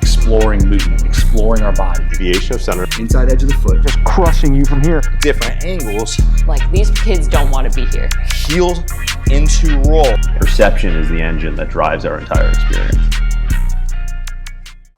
Exploring movement, exploring our body. Deviation of center. Inside edge of the foot, just crushing you from here. Different angles. Like, these kids don't want to be here. Heel into roll. Perception is the engine that drives our entire experience.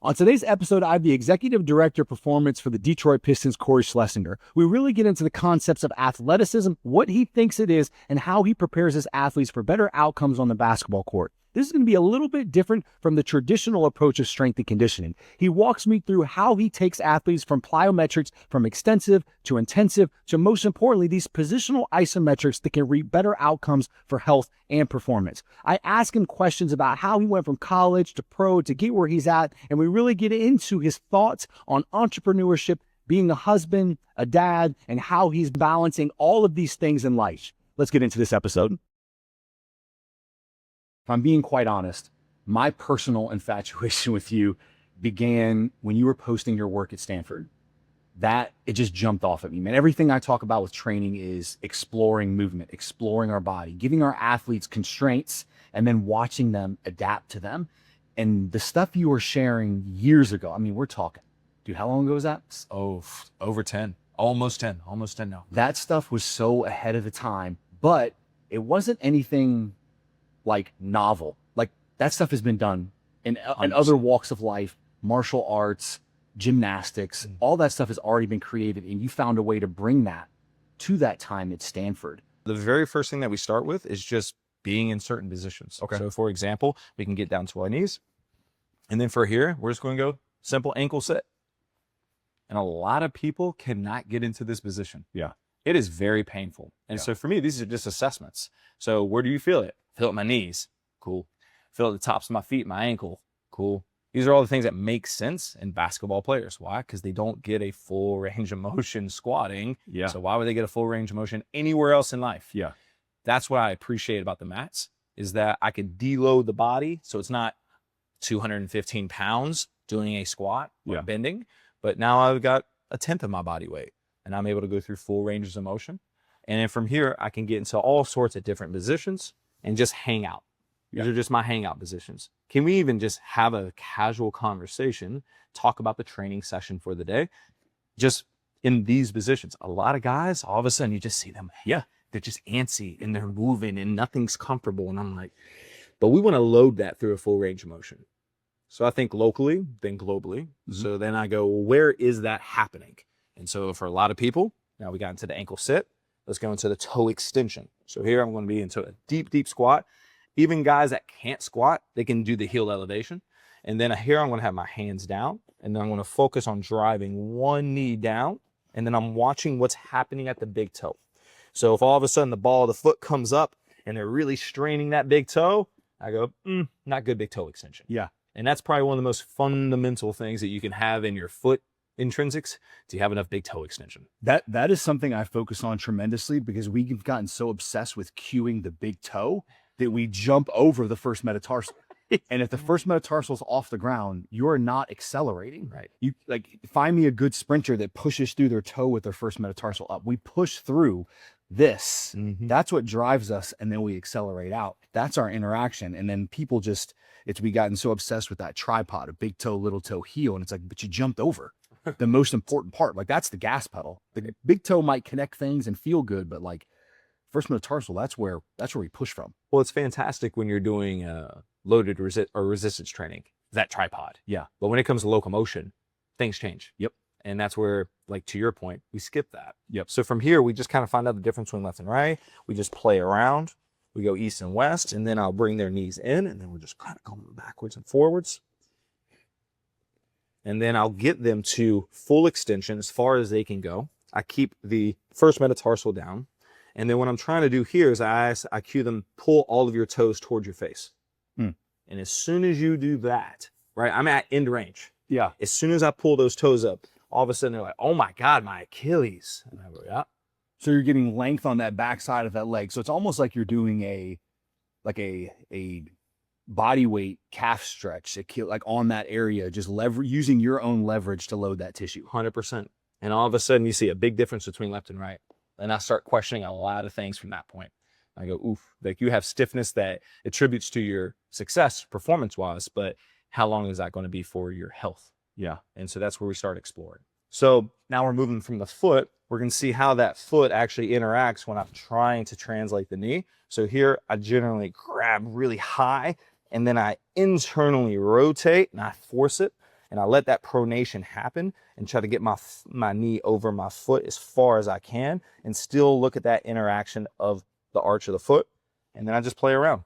On today's episode, I have the Executive Director of Performance for the Detroit Pistons, Cory Schlesinger. We really get into the concepts of athleticism, what he thinks it is, and how he prepares his athletes for better outcomes on the basketball court. This is going to be a little bit different from the traditional approach of strength and conditioning. He walks me through how he takes athletes from plyometrics, from extensive to intensive, to most importantly, these positional isometrics that can reap better outcomes for health and performance. I ask him questions about how he went from college to pro to get where he's at, and we really get into his thoughts on entrepreneurship, being a husband, a dad, and how he's balancing all of these things in life. Let's get into this episode. If I'm being quite honest, my personal infatuation with you began when you were posting your work at Stanford. That, it just jumped off at me, man. Everything I talk about with training is exploring movement, exploring our body, giving our athletes constraints, and then watching them adapt to them. And the stuff you were sharing years ago, I mean, we're talking, dude, how long ago was that? Oh, over 10, almost 10 now. That stuff was so ahead of the time, but it wasn't anything like novel. Like, that stuff has been done in other walks of life, martial arts, gymnastics, all that stuff has already been created, and you found a way to bring that to that time at Stanford. The very first thing that we start with is just being in certain positions. Okay. So for example, we can get down to our knees. And then for here, we're just going to go simple ankle sit. And a lot of people cannot get into this position. Yeah. It is very painful. And so for me, these are just assessments. So where do you feel it? Feel it in my knees. Cool. Feel it at the tops of my feet, my ankle. Cool. These are all the things that make sense in basketball players. Why? Because they don't get a full range of motion squatting. Yeah. So why would they get a full range of motion anywhere else in life? Yeah. That's what I appreciate about the mats, is that I could deload the body. So it's not 215 pounds doing a squat or bending, but now I've got a tenth of my body weight and I'm able to go through full ranges of motion. And then from here, I can get into all sorts of different positions and just hang out. These are just my hangout positions. Can we even just have a casual conversation, talk about the training session for the day, just in these positions? A lot of guys, all of a sudden you just see them, they're just antsy and they're moving and nothing's comfortable. And I'm like, but we want to load that through a full range of motion. So I think locally, then globally. So then I go, well, where is that happening? And so for a lot of people, now we got into the ankle sit. Let's go into the toe extension. So here I'm going to be into a deep, deep squat. Even guys that can't squat, they can do the heel elevation. And then here I'm going to have my hands down, and then I'm going to focus on driving one knee down, and then I'm watching what's happening at the big toe. So if all of a sudden the ball of the foot comes up and they're really straining that big toe, I go, not good big toe extension. Yeah. And that's probably one of the most fundamental things that you can have in your foot intrinsics. Do you have enough big toe extension? That is something I focus on tremendously, because we've gotten so obsessed with cueing the big toe that we jump over the first metatarsal. And if the first metatarsal is off the ground, you're not accelerating. Right. You like, find me a good sprinter that pushes through their toe with their first metatarsal up. We push through this. That's what drives us, and then we accelerate out. That's our interaction. And then people just, we gotten so obsessed with that tripod, a big toe, little toe, heel, and it's like, but you jumped over the most important part. Like, that's the gas pedal. The big toe might connect things and feel good, but like, first metatarsal, that's where we push from. Well, it's fantastic when you're doing loaded resistance training, that tripod. Yeah. But when it comes to locomotion, things change. Yep. And that's where, like, to your point, we skip that. Yep. So from here, we just kind of find out the difference between left and right. We just play around. We go east and west, and then I'll bring their knees in, and then we're just kind of going backwards and forwards. And then I'll get them to full extension as far as they can go. I keep the first metatarsal down. And then what I'm trying to do here is I cue them, pull all of your toes towards your face. And as soon as you do that, right, I'm at end range. Yeah. As soon as I pull those toes up, all of a sudden they're like, oh my God, my Achilles. And I go, yeah. So you're getting length on that backside of that leg. So it's almost like you're doing a body weight calf stretch, like on that area, just using your own leverage to load that tissue. 100%. And all of a sudden you see a big difference between left and right. And I start questioning a lot of things from that point. I go, oof, like, you have stiffness that attributes to your success performance-wise, but how long is that going to be for your health? Yeah. And so that's where we start exploring. So now we're moving from the foot. We're going to see how that foot actually interacts when I'm trying to translate the knee. So here I generally grab really high and then I internally rotate and I force it and I let that pronation happen and try to get my knee over my foot as far as I can and still look at that interaction of the arch of the foot. And then I just play around.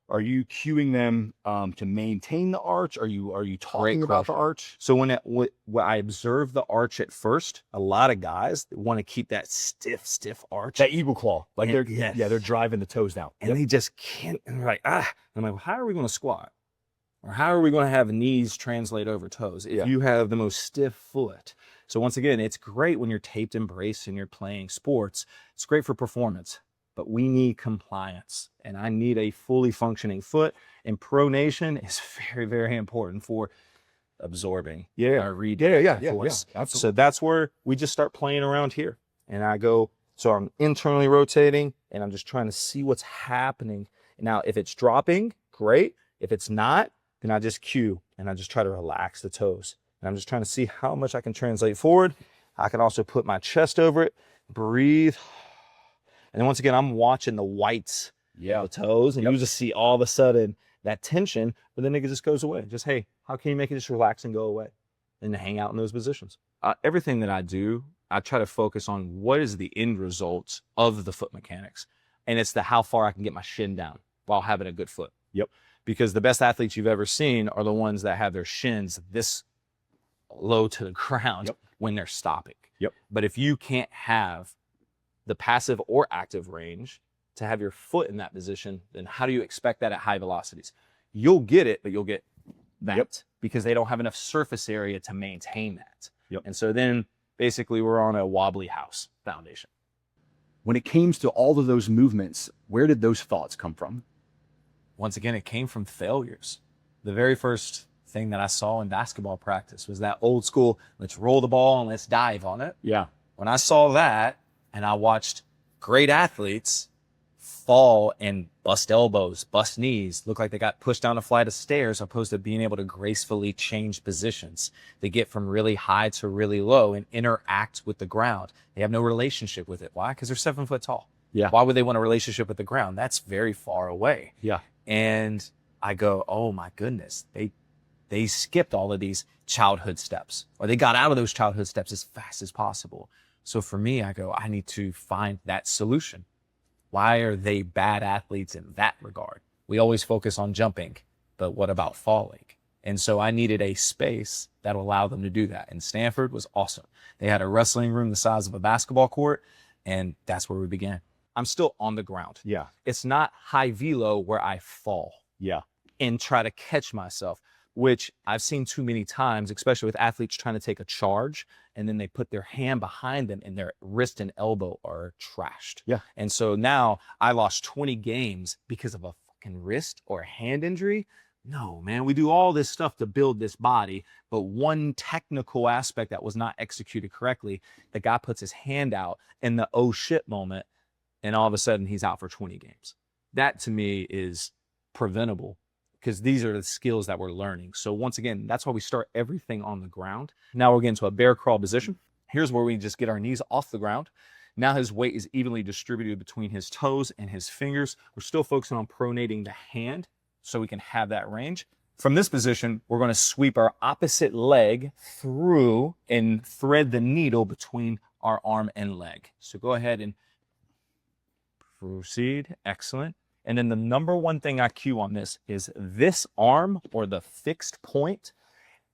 Are you cueing them to maintain the arch? Are you talking Great about the question. arch? So when I observe the arch at first, a lot of guys want to keep that stiff arch. That eagle claw, like And- they're driving the toes down. And they just can't, and they're like, And I'm like, well, how are we going to squat? Or how are we going to have knees translate over toes if you have the most stiff foot? So once again, it's great when you're taped and braced and you're playing sports. It's great for performance, but we need compliance. And I need a fully functioning foot. And pronation is very, very important for absorbing our read force. Absolutely. So that's where we just start playing around here. And I go, so I'm internally rotating and I'm just trying to see what's happening. Now, if it's dropping, great. If it's not, then I just cue and I just try to relax the toes. And I'm just trying to see how much I can translate forward. I can also put my chest over it, breathe. And then once again, I'm watching the whites of the toes and you just see all of a sudden that tension, but then it just goes away. Just, hey, how can you make it just relax and go away and hang out in those positions? Everything that I do, I try to focus on what is the end result of the foot mechanics. And it's the how far I can get my shin down while having a good foot. Yep. Because the best athletes you've ever seen are the ones that have their shins this low to the ground when they're stopping. Yep. But if you can't have the passive or active range to have your foot in that position, then how do you expect that at high velocities? You'll get it, but you'll get that because they don't have enough surface area to maintain that. And so then basically we're on a wobbly house foundation. When it came to all of those movements, where did those thoughts come from? Once again, it came from failures. The very first thing that I saw in basketball practice was that old school, let's roll the ball and let's dive on it. Yeah. When I saw that and I watched great athletes fall and bust elbows, bust knees, look like they got pushed down a flight of stairs opposed to being able to gracefully change positions. They get from really high to really low and interact with the ground. They have no relationship with it. Why? Because they're 7 foot tall. Yeah. Why would they want a relationship with the ground? That's very far away. Yeah. And I go, oh my goodness, they skipped all of these childhood steps, or they got out of those childhood steps as fast as possible. So for me, I go, I need to find that solution. Why are they bad athletes in that regard? We always focus on jumping, but what about falling? And so I needed a space that will allow them to do that. And Stanford was awesome. They had a wrestling room the size of a basketball court, and that's where we began. I'm still on the ground. Yeah. It's not high velo where I fall and try to catch myself, which I've seen too many times, especially with athletes trying to take a charge and then they put their hand behind them and their wrist and elbow are trashed. Yeah. And so now I lost 20 games because of a fucking wrist or a hand injury. No, man, we do all this stuff to build this body, but one technical aspect that was not executed correctly, the guy puts his hand out in the oh shit moment, and all of a sudden he's out for 20 games. That to me is preventable because these are the skills that we're learning. So once again, that's why we start everything on the ground. Now we're getting to a bear crawl position. Here's where we just get our knees off the ground. Now his weight is evenly distributed between his toes and his fingers. We're still focusing on pronating the hand so we can have that range. From this position, we're going to sweep our opposite leg through and thread the needle between our arm and leg. So go ahead and proceed. Excellent. And then the number one thing I cue on this is this arm or the fixed point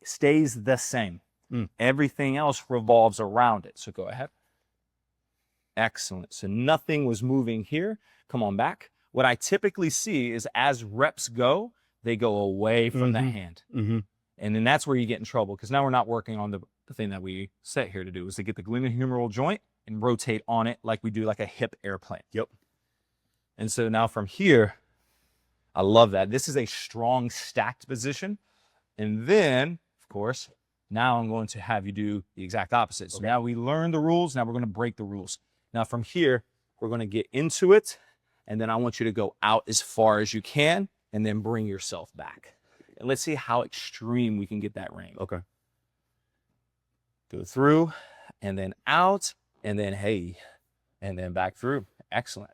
stays the same. Everything else revolves around it. So go ahead. Excellent. So nothing was moving here. Come on back. What I typically see is as reps go, they go away from the hand. And then that's where you get in trouble because now we're not working on the thing that we set here to do is to get the glenohumeral joint and rotate on it like we do like a hip airplane. And so now from here, I love that. This is a strong stacked position. And then, of course, now I'm going to have you do the exact opposite. So now we learn the rules. Now we're going to break the rules. Now from here, we're going to get into it. And then I want you to go out as far as you can and then bring yourself back. And let's see how extreme we can get that range. Okay. Go through and then out and then hey, and then back through. Excellent.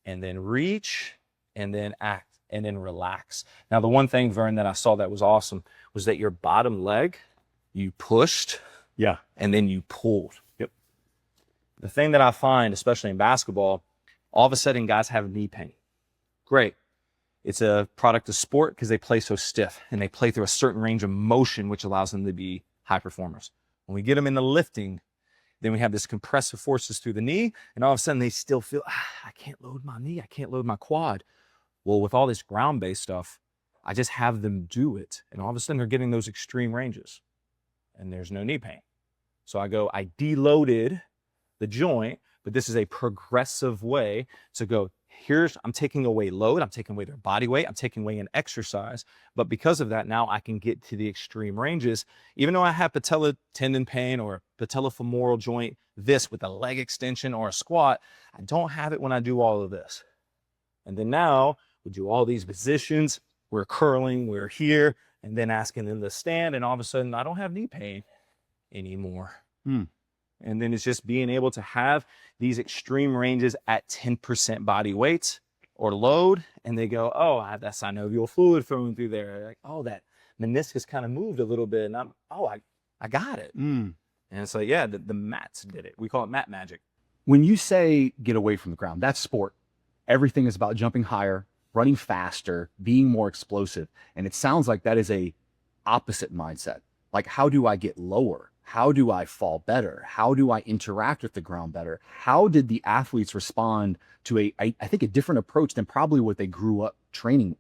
And then reach and then act and then relax. Now, the one thing, Vern, that I saw that was awesome was that your bottom leg, you pushed and then you pulled. Yep. The thing that I find, especially in basketball, all of a sudden guys have knee pain. Great. It's a product of sport because they play so stiff and they play through a certain range of motion, which allows them to be high performers. When we get them into lifting, then we have this compressive forces through the knee, and all of a sudden they still feel, I can't load my knee, I can't load my quad. Well, with all this ground-based stuff, I just have them do it, and all of a sudden they're getting those extreme ranges, and there's no knee pain. So I deloaded the joint, but this is a progressive way to go, I'm taking away load, I'm taking away their body weight, I'm taking away an exercise, but because of that, now I can get to the extreme ranges. Even though I have patella tendon pain or patellofemoral joint, this with a leg extension or a squat, I don't have it when I do all of this. And then now we do all these positions, we're curling, we're here, and then asking them to stand, and all of a sudden I don't have knee pain anymore. And then it's just being able to have these extreme ranges at 10% body weight or load. And they go, oh, I have that synovial fluid flowing through there. Like, oh, that meniscus kind of moved a little bit. And I got it. And it's like, yeah, the mats did it. We call it mat magic. When you say get away from the ground, that's sport. Everything is about jumping higher, running faster, being more explosive. And it sounds like that is a opposite mindset. Like, how do I get lower? How do I fall better? How do I interact with the ground better? How did the athletes respond to I think a different approach than probably what they grew up training?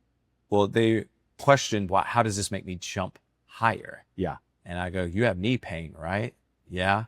Well, they questioned, well, how does this make me jump higher? Yeah. And I go, you have knee pain, right? Yeah.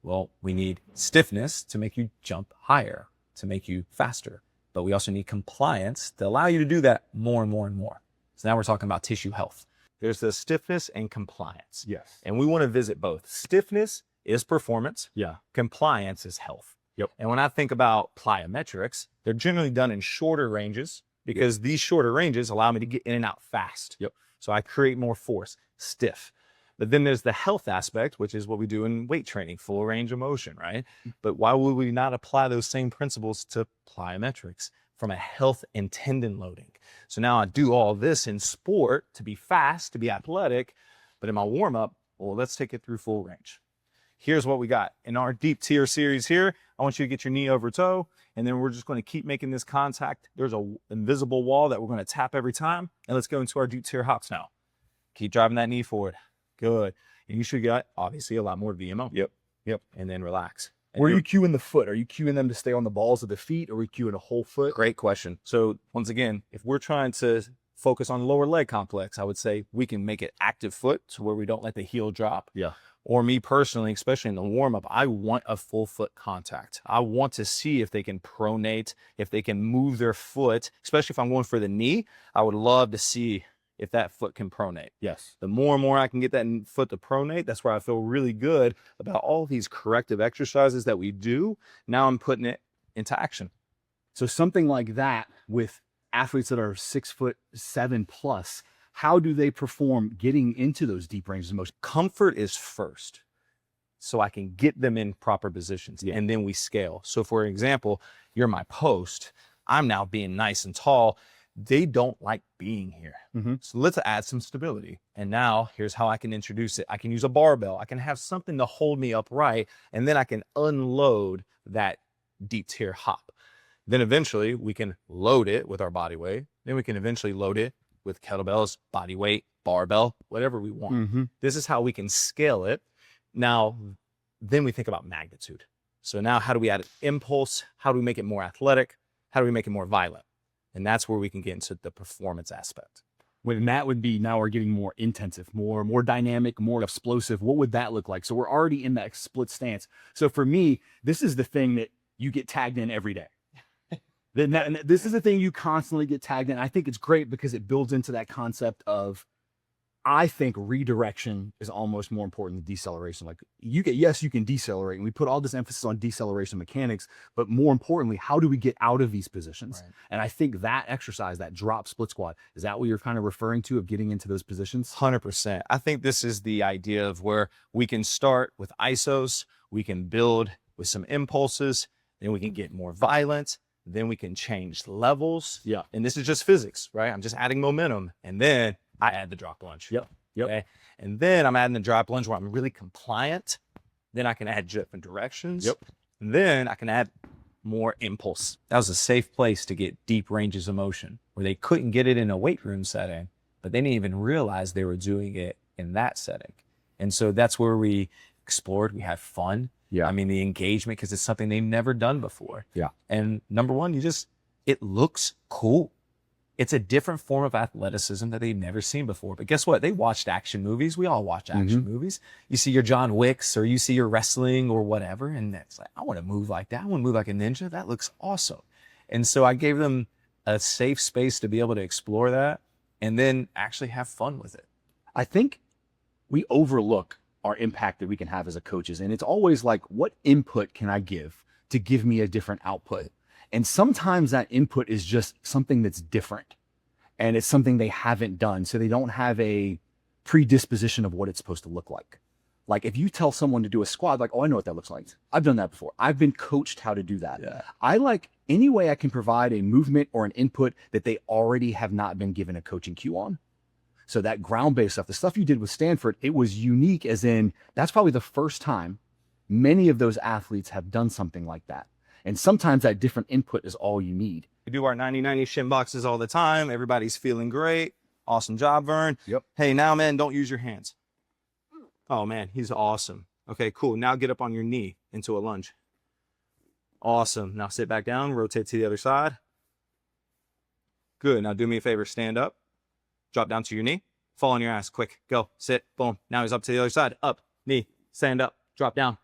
Well, we need stiffness to make you jump higher, to make you faster. But we also need compliance to allow you to do that more and more and more. So now we're talking about tissue health. There's the stiffness and compliance. Yes. And we want to visit both. Stiffness is performance. Yeah. Compliance is health. Yep. And when I think about plyometrics, they're generally done in shorter ranges because these shorter ranges allow me to get in and out fast. Yep. So I create more force, stiff. But then there's the health aspect, which is what we do in weight training, full range of motion, right? But why would we not apply those same principles to plyometrics from a health and tendon loading? So now I do all this in sport to be fast, to be athletic, but in my warm-up, well, let's take it through full range. Here's what we got. In our deep tier series here, I want you to get your knee over toe, and then we're just going to keep making this contact. There's an invisible wall that we're going to tap every time, and let's go into our deep tier hops now. Keep driving that knee forward. Good. And you should get, obviously, a lot more VMO. Yep. And then relax. Were you cueing the foot? Are you cueing them to stay on the balls of the feet, or are you cueing a whole foot? Great question. So once again, if we're trying to focus on lower leg complex, I would say we can make it active foot to where we don't let the heel drop. Yeah. Or me personally, especially in the warm-up, I want a full foot contact. I want to see if they can pronate, if they can move their foot, especially if I'm going for the knee. I would love to see if that foot can pronate. Yes. The more and more I can get that foot to pronate, that's where I feel really good about all these corrective exercises that we do. Now I'm putting it into action. So something like that with athletes that are 6'7" plus, how do they perform getting into those deep ranges of motion? Comfort is first, so I can get them in proper positions, and then we scale. So for example, you're my post. I'm now being nice and tall. They don't like being here. So let's add some stability. And now here's how I can introduce it. I can use a barbell. I can have something to hold me upright, and then I can unload that deep tier hop. Then eventually we can load it with our body weight. Then we can eventually load it with kettlebells, body weight, barbell, whatever we want. This is how we can scale it. Now, then we think about magnitude. So now how do we add an impulse? How do we make it more athletic? How do we make it more violent? And that's where we can get into the performance aspect. When that would be, now we're getting more intensive, more dynamic, more explosive. What would that look like? So we're already in that split stance. So for me, this is the thing that you get tagged in every day. This is the thing you constantly get tagged in. I think it's great because it builds into that concept of I think redirection is almost more important than deceleration. Like yes, you can decelerate, and we put all this emphasis on deceleration mechanics, but more importantly, how do we get out of these positions? Right. And I think that exercise, that drop split squat, is that what you're kind of referring to of getting into those positions? 100%. I think this is the idea of where we can start with isos, we can build with some impulses, then we can get more violent, then we can change levels. Yeah. And this is just physics, right? I'm just adding momentum, and then I add the drop lunge. Yep. Okay? And then I'm adding the drop lunge where I'm really compliant. Then I can add different directions. Yep. And then I can add more impulse. That was a safe place to get deep ranges of motion where they couldn't get it in a weight room setting, but they didn't even realize they were doing it in that setting. And so that's where we explored. We had fun. Yeah. I mean, the engagement, because it's something they've never done before. Yeah. And number one, it looks cool. It's a different form of athleticism that they've never seen before. But guess what? They watched action movies. We all watch action movies. You see your John Wicks or you see your wrestling or whatever. And it's like, I want to move like that. I want to move like a ninja. That looks awesome. And so I gave them a safe space to be able to explore that and then actually have fun with it. I think we overlook our impact that we can have as a coaches. And it's always like, what input can I give to give me a different output? And sometimes that input is just something that's different and it's something they haven't done. So they don't have a predisposition of what it's supposed to look like. Like if you tell someone to do a squat, like, oh, I know what that looks like. I've done that before. I've been coached how to do that. Yeah. I like any way I can provide a movement or an input that they already have not been given a coaching cue on. So that ground-based stuff, the stuff you did with Stanford, it was unique as in, that's probably the first time many of those athletes have done something like that. And sometimes that different input is all you need. We do our 90-90 shin boxes all the time. Everybody's feeling great. Awesome job, Vern. Yep. Hey, now, man, don't use your hands. Oh, man, he's awesome. Okay, cool. Now get up on your knee into a lunge. Awesome. Now sit back down, rotate to the other side. Good. Now do me a favor, stand up, drop down to your knee, fall on your ass, quick, go, sit, boom. Now he's up to the other side, up, knee, stand up, drop down.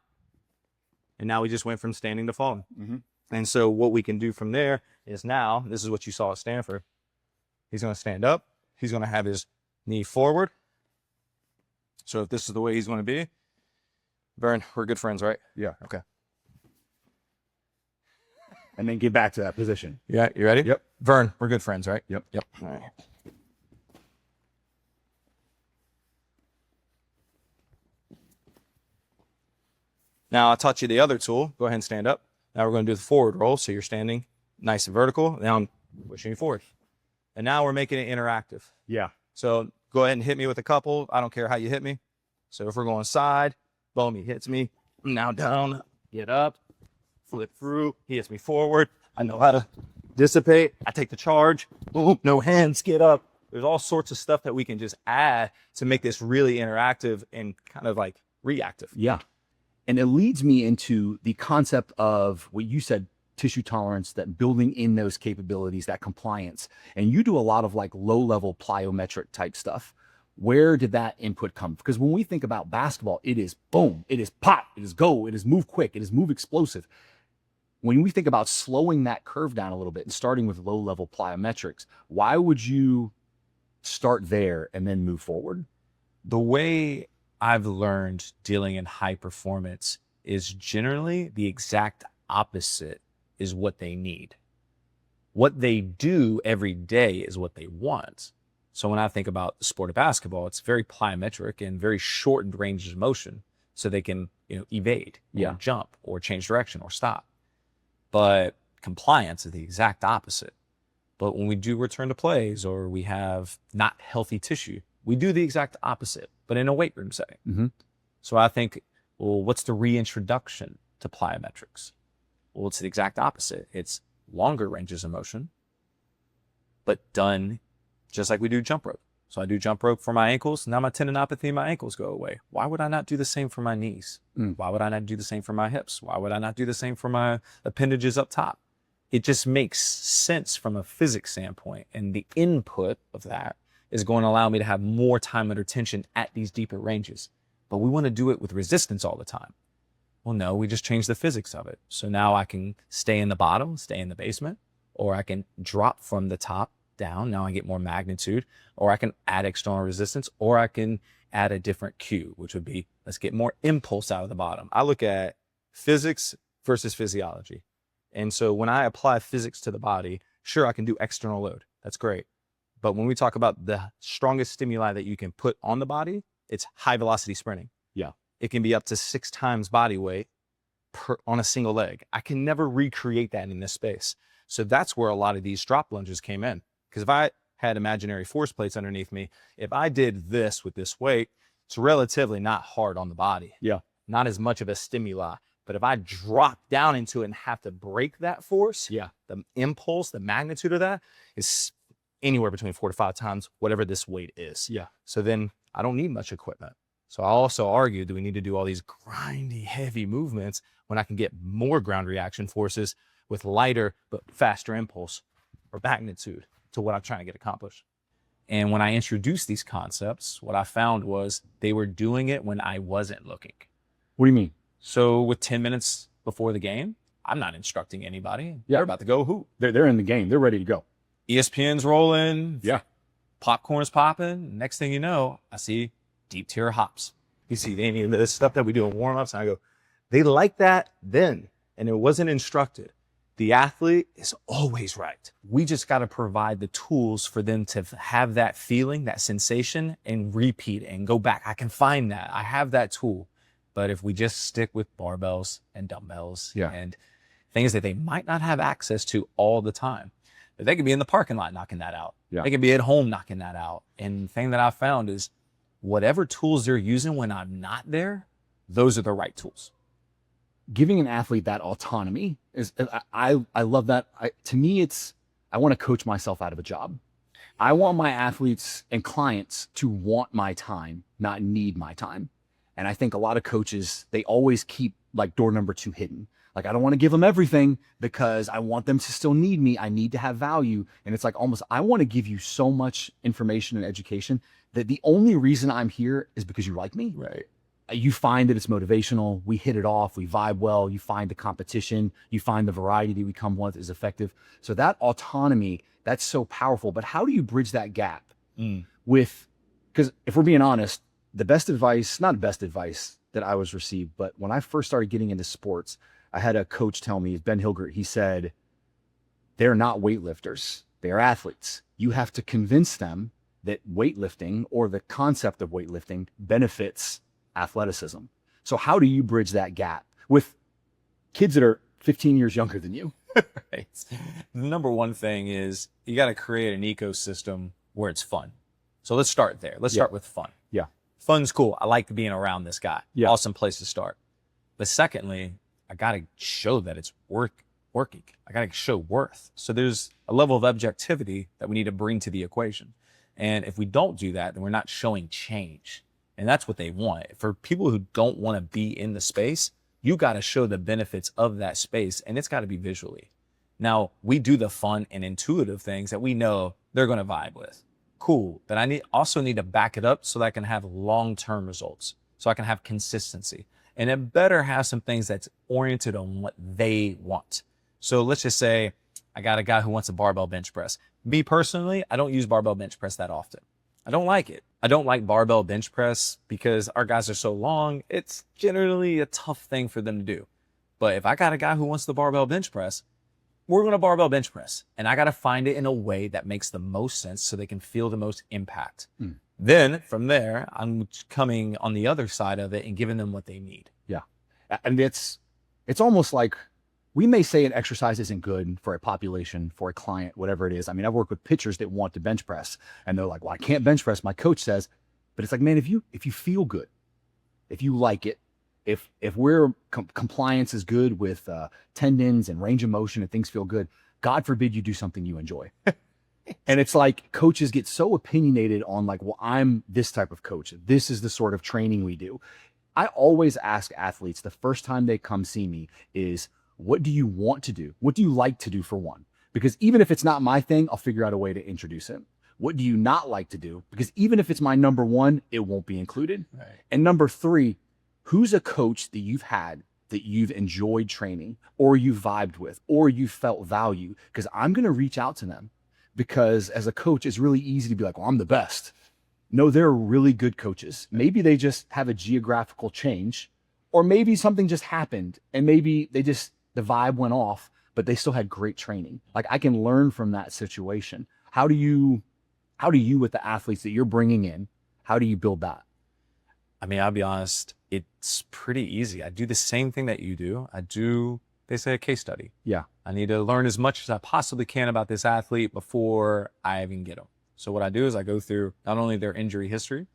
And now we just went from standing to falling. And so what we can do from there is now, this is what you saw at Stanford. He's going to stand up. He's going to have his knee forward. So if this is the way he's going to be, Vern, we're good friends, right? Yeah. Okay. And then get back to that position. Yeah, you ready? Yep. Vern, we're good friends, right? Yep. Yep. All right. Now I taught you the other tool. Go ahead and stand up. Now we're going to do the forward roll. So you're standing nice and vertical. Now I'm pushing you forward. And now we're making it interactive. Yeah. So go ahead and hit me with a couple. I don't care how you hit me. So if we're going side, boom, he hits me. Now down, get up, flip through. He hits me forward. I know how to dissipate. I take the charge. Boom, no hands, get up. There's all sorts of stuff that we can just add to make this really interactive and kind of like reactive. Yeah. And it leads me into the concept of what you said, tissue tolerance, that building in those capabilities, that compliance. And you do a lot of like low-level plyometric type stuff. Where did that input come? Because when we think about basketball, it is boom, it is pop, it is go, it is move quick, it is move explosive. When we think about slowing that curve down a little bit and starting with low-level plyometrics, why would you start there and then move forward? The way I've learned dealing in high performance is generally the exact opposite is what they need. What they do every day is what they want. So when I think about the sport of basketball, it's very plyometric and very shortened ranges of motion so they can, evade, or jump or change direction or stop. But compliance is the exact opposite. But when we do return to plays or we have not healthy tissue, we do the exact opposite, but in a weight room setting. So I think, well, what's the reintroduction to plyometrics? Well, it's the exact opposite. It's longer ranges of motion, but done just like we do jump rope. So I do jump rope for my ankles. Now my tendinopathy in my ankles go away. Why would I not do the same for my knees? Why would I not do the same for my hips? Why would I not do the same for my appendages up top? It just makes sense from a physics standpoint. And the input of that is going to allow me to have more time under tension at these deeper ranges. But we want to do it with resistance all the time. Well, no, we just change the physics of it. So now I can stay in the bottom, stay in the basement, or I can drop from the top down. Now I get more magnitude, or I can add external resistance, or I can add a different cue, which would be, let's get more impulse out of the bottom. I look at physics versus physiology. And so when I apply physics to the body, sure, I can do external load. That's great. But when we talk about the strongest stimuli that you can put on the body, it's high velocity sprinting. Yeah. It can be up to 6 times body weight on a single leg. I can never recreate that in this space. So that's where a lot of these drop lunges came in. Because if I had imaginary force plates underneath me, if I did this with this weight, it's relatively not hard on the body. Yeah. Not as much of a stimuli. But if I drop down into it and have to break that force, the impulse, the magnitude of that is anywhere between 4 to 5 times whatever this weight is. Yeah. So then I don't need much equipment. So I also argue, do we need to do all these grindy, heavy movements when I can get more ground reaction forces with lighter but faster impulse or magnitude to what I'm trying to get accomplished? And when I introduced these concepts, what I found was they were doing it when I wasn't looking. What do you mean? So with 10 minutes before the game, I'm not instructing anybody. They're about to go hoop. They're in the game. They're ready to go. ESPN's rolling. Yeah. Popcorn's popping. Next thing you know, I see deep tier hops. You see any of this stuff that we do in warm-ups, and I go, they like that then, and it wasn't instructed. The athlete is always right. We just got to provide the tools for them to have that feeling, that sensation, and repeat and go back. I can find that. I have that tool. But if we just stick with barbells and dumbbells and things that they might not have access to all the time, but they could be in the parking lot knocking that out. Yeah. They could be at home knocking that out. And the thing that I found is whatever tools they're using when I'm not there, those are the right tools. Giving an athlete that autonomy is, I love that. To me, I want to coach myself out of a job. I want my athletes and clients to want my time, not need my time. And I think a lot of coaches, they always keep like door number 2 hidden. Like, I don't want to give them everything because I want them to still need me. I need to have value. And it's like almost, I want to give you so much information and education that the only reason I'm here is because you like me. Right. You find that it's motivational. We hit it off. We vibe well. You find the competition. You find the variety that we come with is effective. So that autonomy, that's so powerful. But how do you bridge that gap with, because if we're being honest, the best advice, not best advice that I was received, but when I first started getting into sports, I had a coach tell me, Ben Hilgert, he said, they're not weightlifters. They're athletes. You have to convince them that weightlifting or the concept of weightlifting benefits athleticism. So how do you bridge that gap with kids that are 15 years younger than you? Right. The number one thing is you got to create an ecosystem where it's fun. So let's start there. Let's start with fun. Yeah. Fun's cool. I like being around this guy. Yeah. Awesome place to start. But secondly, I got to show that it's working. I got to show worth. So there's a level of objectivity that we need to bring to the equation. And if we don't do that, then we're not showing change. And that's what they want. For people who don't want to be in the space, you got to show the benefits of that space, and it's got to be visually. Now, we do the fun and intuitive things that we know they're going to vibe with. Cool. But I also need to back it up so that I can have long-term results, so I can have consistency. And it better have some things that's oriented on what they want. So let's just say I got a guy who wants a barbell bench press. Me personally, I don't use barbell bench press that often. I don't like it. I don't like barbell bench press because our guys are so long. It's generally a tough thing for them to do. But if I got a guy who wants the barbell bench press, we're going to barbell bench press. And I got to find it in a way that makes the most sense so they can feel the most impact. Then from there, I'm coming on the other side of it and giving them what they need. Yeah. And it's almost like we may say an exercise isn't good for a population, for a client, whatever it is. I mean, I've worked with pitchers that want to bench press and they're like, well, I can't bench press. My coach says, but it's like, man, if you feel good, if you like it, if we're compliance is good with tendons and range of motion and things feel good, God forbid you do something you enjoy. And it's like coaches get so opinionated on like, well, I'm this type of coach. This is the sort of training we do. I always ask athletes the first time they come see me is, what do you want to do? What do you like to do for one? Because even if it's not my thing, I'll figure out a way to introduce it. What do you not like to do? Because even if it's my number one, it won't be included. Right. And number 3, who's a coach that you've had that you've enjoyed training or you vibed with or you felt value? Because I'm going to reach out to them because as a coach, it's really easy to be like, well, I'm the best. No, they're really good coaches. Maybe they just have a geographical change, or maybe something just happened and maybe the vibe went off, but they still had great training. Like, I can learn from that situation. How do you with the athletes that you're bringing in, how do you build that? I mean, I'll be honest, it's pretty easy. I do the same thing that you do. I do basically a case study. Yeah. I need to learn as much as I possibly can about this athlete before I even get them. So what I do is I go through not only their injury history,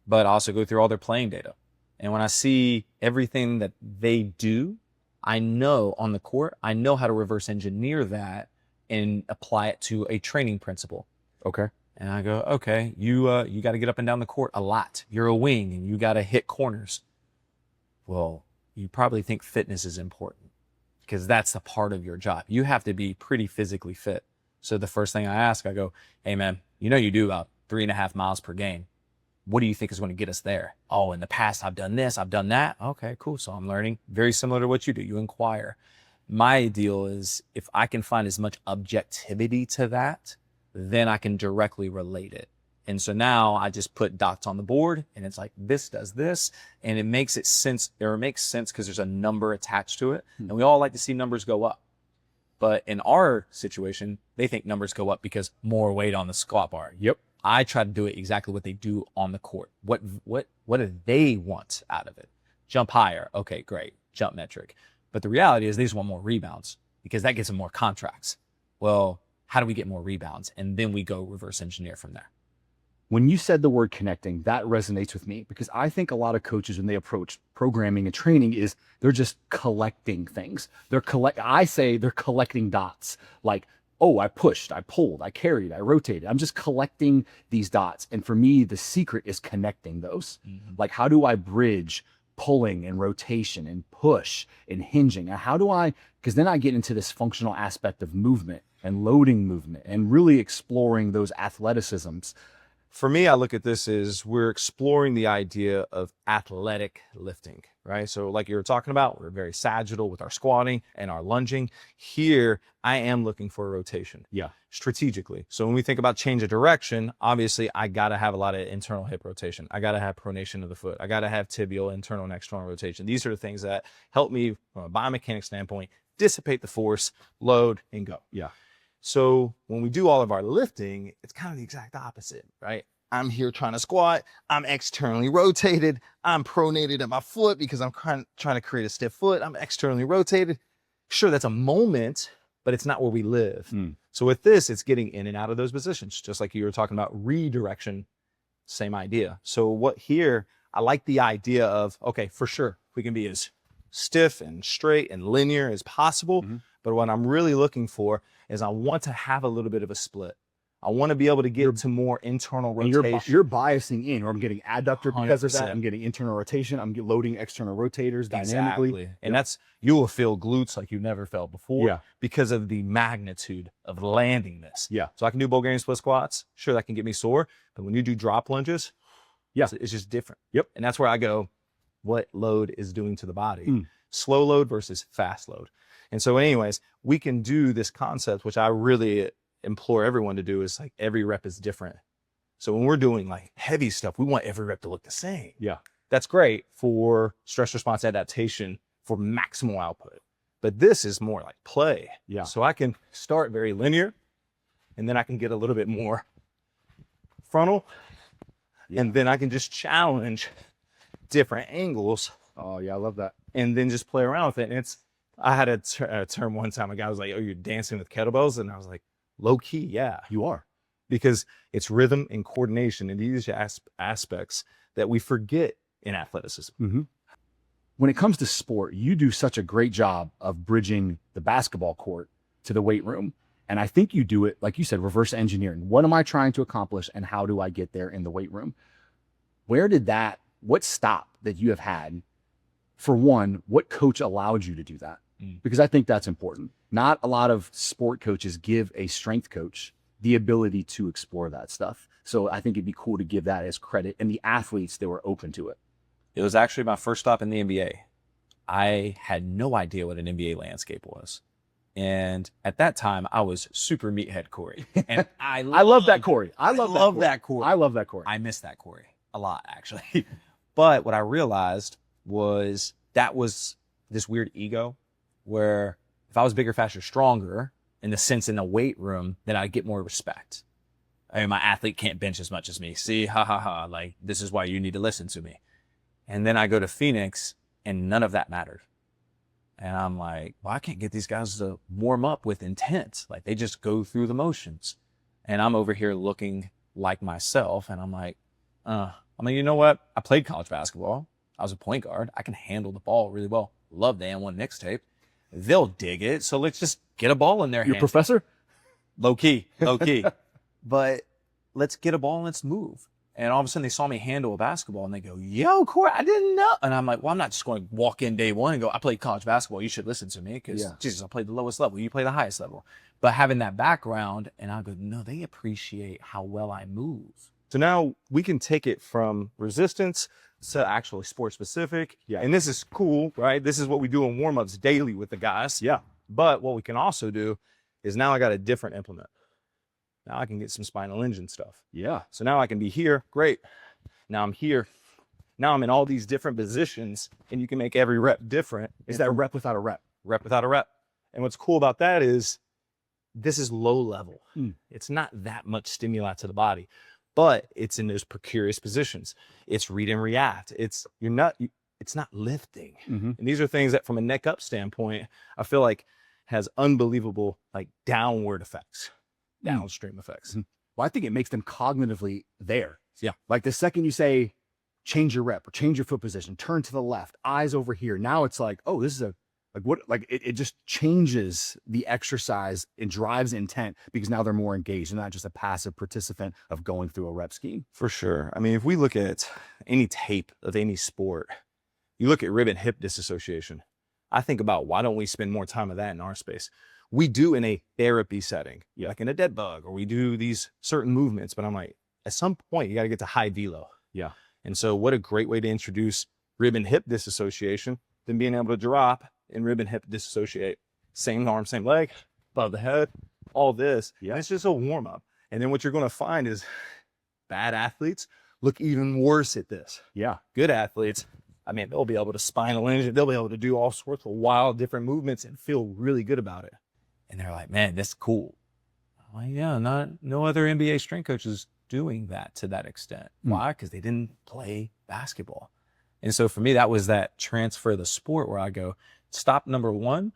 but I also go through all their playing data. And when I see everything that they do, I know on the court, I know how to reverse engineer that and apply it to a training principle. Okay. And I go, okay, you got to get up and down the court a lot. You're a wing and you got to hit corners. Well, you probably think fitness is important because that's the part of your job. You have to be pretty physically fit. So the first thing I ask, I go, hey man, you know you do about 3.5 miles per game. What do you think is going to get us there? Oh, in the past, I've done this, I've done that. Okay, cool. So I'm learning very similar to what you do. You inquire. My deal is if I can find as much objectivity to that, then I can directly relate it. And so now I just put dots on the board and it's like, this does this. And it makes sense because there's a number attached to it. And we all like to see numbers go up. But in our situation, they think numbers go up because more weight on the squat bar. Yep. I try to do it exactly what they do on the court. What do they want out of it? Jump higher. Okay, great. Jump metric. But the reality is they just want more rebounds because that gets them more contracts. Well, how do we get more rebounds? And then we go reverse engineer from there. When you said the word connecting, that resonates with me because I think a lot of coaches, when they approach programming and training, is they're just collecting things. I say they're collecting dots. Like, oh, I pushed, I pulled, I carried, I rotated. I'm just collecting these dots. And for me, the secret is connecting those. Mm-hmm. Like, how do I bridge pulling and rotation and push and hinging? And how do because then I get into this functional aspect of movement and loading movement and really exploring those athleticisms. For me, I look at this as we're exploring the idea of athletic lifting, right? So like you were talking about, we're very sagittal with our squatting and our lunging. Here, I am looking for a rotation. Yeah. Strategically. So when we think about change of direction, obviously I got to have a lot of internal hip rotation. I got to have pronation of the foot. I got to have tibial internal and external rotation. These are the things that help me from a biomechanics standpoint, dissipate the force, load, and go. Yeah. So when we do all of our lifting, it's kind of the exact opposite, right? I'm here trying to squat. I'm externally rotated. I'm pronated at my foot because I'm trying to create a stiff foot. I'm externally rotated. Sure, that's a moment, but it's not where we live. So with this, it's getting in and out of those positions, just like you were talking about redirection, same idea. So I like the idea of, okay, for sure, we can be as stiff and straight and linear as possible. Mm-hmm. But what I'm really looking for is I want to have a little bit of a split. I want to be able to get to more internal rotation. You're biasing in, or I'm getting adductor because of that. I'm getting internal rotation. I'm loading external rotators dynamically. Exactly. And you will feel glutes like you've never felt before because of the magnitude of landing this. Yeah. So I can do Bulgarian split squats. Sure, that can get me sore. But when you do drop lunges, it's just different. Yep. And that's where I go, what load is doing to the body. Slow load versus fast load. And so anyways, we can do this concept, which I really implore everyone to do, is like every rep is different. So when we're doing like heavy stuff, we want every rep to look the same. Yeah. That's great for stress response adaptation for maximal output. But this is more like play. Yeah. So I can start very linear and then I can get a little bit more frontal and then I can just challenge different angles. Oh yeah, I love that. And then just play around with it. And I had a term one time, a guy was like, oh, you're dancing with kettlebells? And I was like, low key, yeah. You are. Because it's rhythm and coordination and these aspects that we forget in athleticism. Mm-hmm. When it comes to sport, you do such a great job of bridging the basketball court to the weight room. And I think you do it, like you said, reverse engineering. What am I trying to accomplish and how do I get there in the weight room? What stop that you have had? For one, what coach allowed you to do that? Because I think that's important. Not a lot of sport coaches give a strength coach the ability to explore that stuff. So I think it'd be cool to give that as credit and the athletes that were open to it. It was actually my first stop in the NBA. I had no idea what an NBA landscape was. And at that time, I was super meathead Cory. And I love that Cory. I love that Cory. I love that Cory. I miss that Cory a lot, actually. But what I realized was that was this weird ego where if I was bigger, faster, stronger, in the sense in the weight room, then I'd get more respect. I mean, my athlete can't bench as much as me. See, ha, ha, ha. Like, this is why you need to listen to me. And then I go to Phoenix and none of that mattered. And I'm like, well, I can't get these guys to warm up with intent. Like, they just go through the motions. And I'm over here looking like myself. And I'm like, you know what? I played college basketball. I was a point guard. I can handle the ball really well. Love the N1 Knicks tape. They'll dig it. So let's just get a ball in their Your hand. professor? Low key. But let's get a ball and let's move. And all of a sudden they saw me handle a basketball and they go, yo, Cory, I didn't know. And I'm like, well, I'm not just going to walk in day one and go, I played college basketball. You should listen to me because, Jesus, I played the lowest level. You play the highest level. But having that background, and I go, no, they appreciate how well I move. So now we can take it from resistance to actually sport specific. Yeah. And this is cool, right? This is what we do in warm-ups daily with the guys. Yeah. But what we can also do is now I got a different implement. Now I can get some spinal engine stuff. Yeah. So now I can be here. Great. Now I'm here. Now I'm in all these different positions and you can make every rep different. Is that rep without a rep? Rep without a rep. And what's cool about that is this is low level. It's not that much stimuli to the body, but it's in those precarious positions. It's read and react. It's not lifting. And these are things that from a neck up standpoint, I feel like has unbelievable like downward effects, downstream effects. Well, I think it makes them cognitively there. Yeah. Like the second you say, change your rep or change your foot position, turn to the left, eyes over here. Now it's like, oh, this is it just changes the exercise and drives intent because now they're more engaged and not just a passive participant of going through a rep scheme. For sure. I mean, if we look at any tape of any sport, you look at rib and hip disassociation. I think about why don't we spend more time of that in our space? We do in a therapy setting, like in a dead bug, or we do these certain movements, but I'm like, at some point you got to get to high velo. Yeah. And so what a great way to introduce rib and hip disassociation than being able to drop and rib and hip disassociate. Same arm, same leg, above the head, all this. Yeah. And it's just a warm up. And then what you're going to find is bad athletes look even worse at this. Yeah. Good athletes, I mean, they'll be able to spinal engine. They'll be able to do all sorts of wild different movements and feel really good about it. And they're like, man, that's cool. I'm like, yeah, no other NBA strength coaches doing that to that extent. Why? Because they didn't play basketball. And so for me, that was that transfer of the sport where I go, stop number one,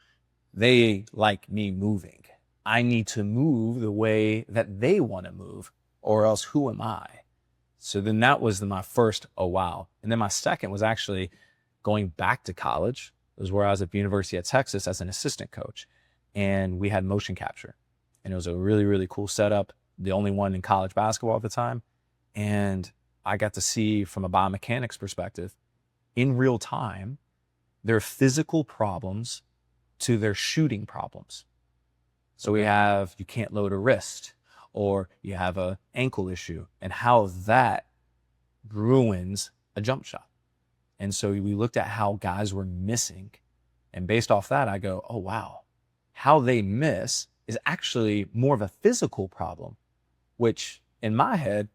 they like me moving. I need to move the way that they want to move, or else who am I? So then that was my first, oh, wow. And then my second was actually going back to college. It was where I was at the University of Texas as an assistant coach. And we had motion capture. And it was a really, really cool setup. The only one in college basketball at the time. And I got to see from a biomechanics perspective, in real time, their physical problems to their shooting problems. So we have, you can't load a wrist, or you have an ankle issue, and how that ruins a jump shot. And so we looked at how guys were missing. And based off that, I go, oh, wow, how they miss is actually more of a physical problem, which in my head,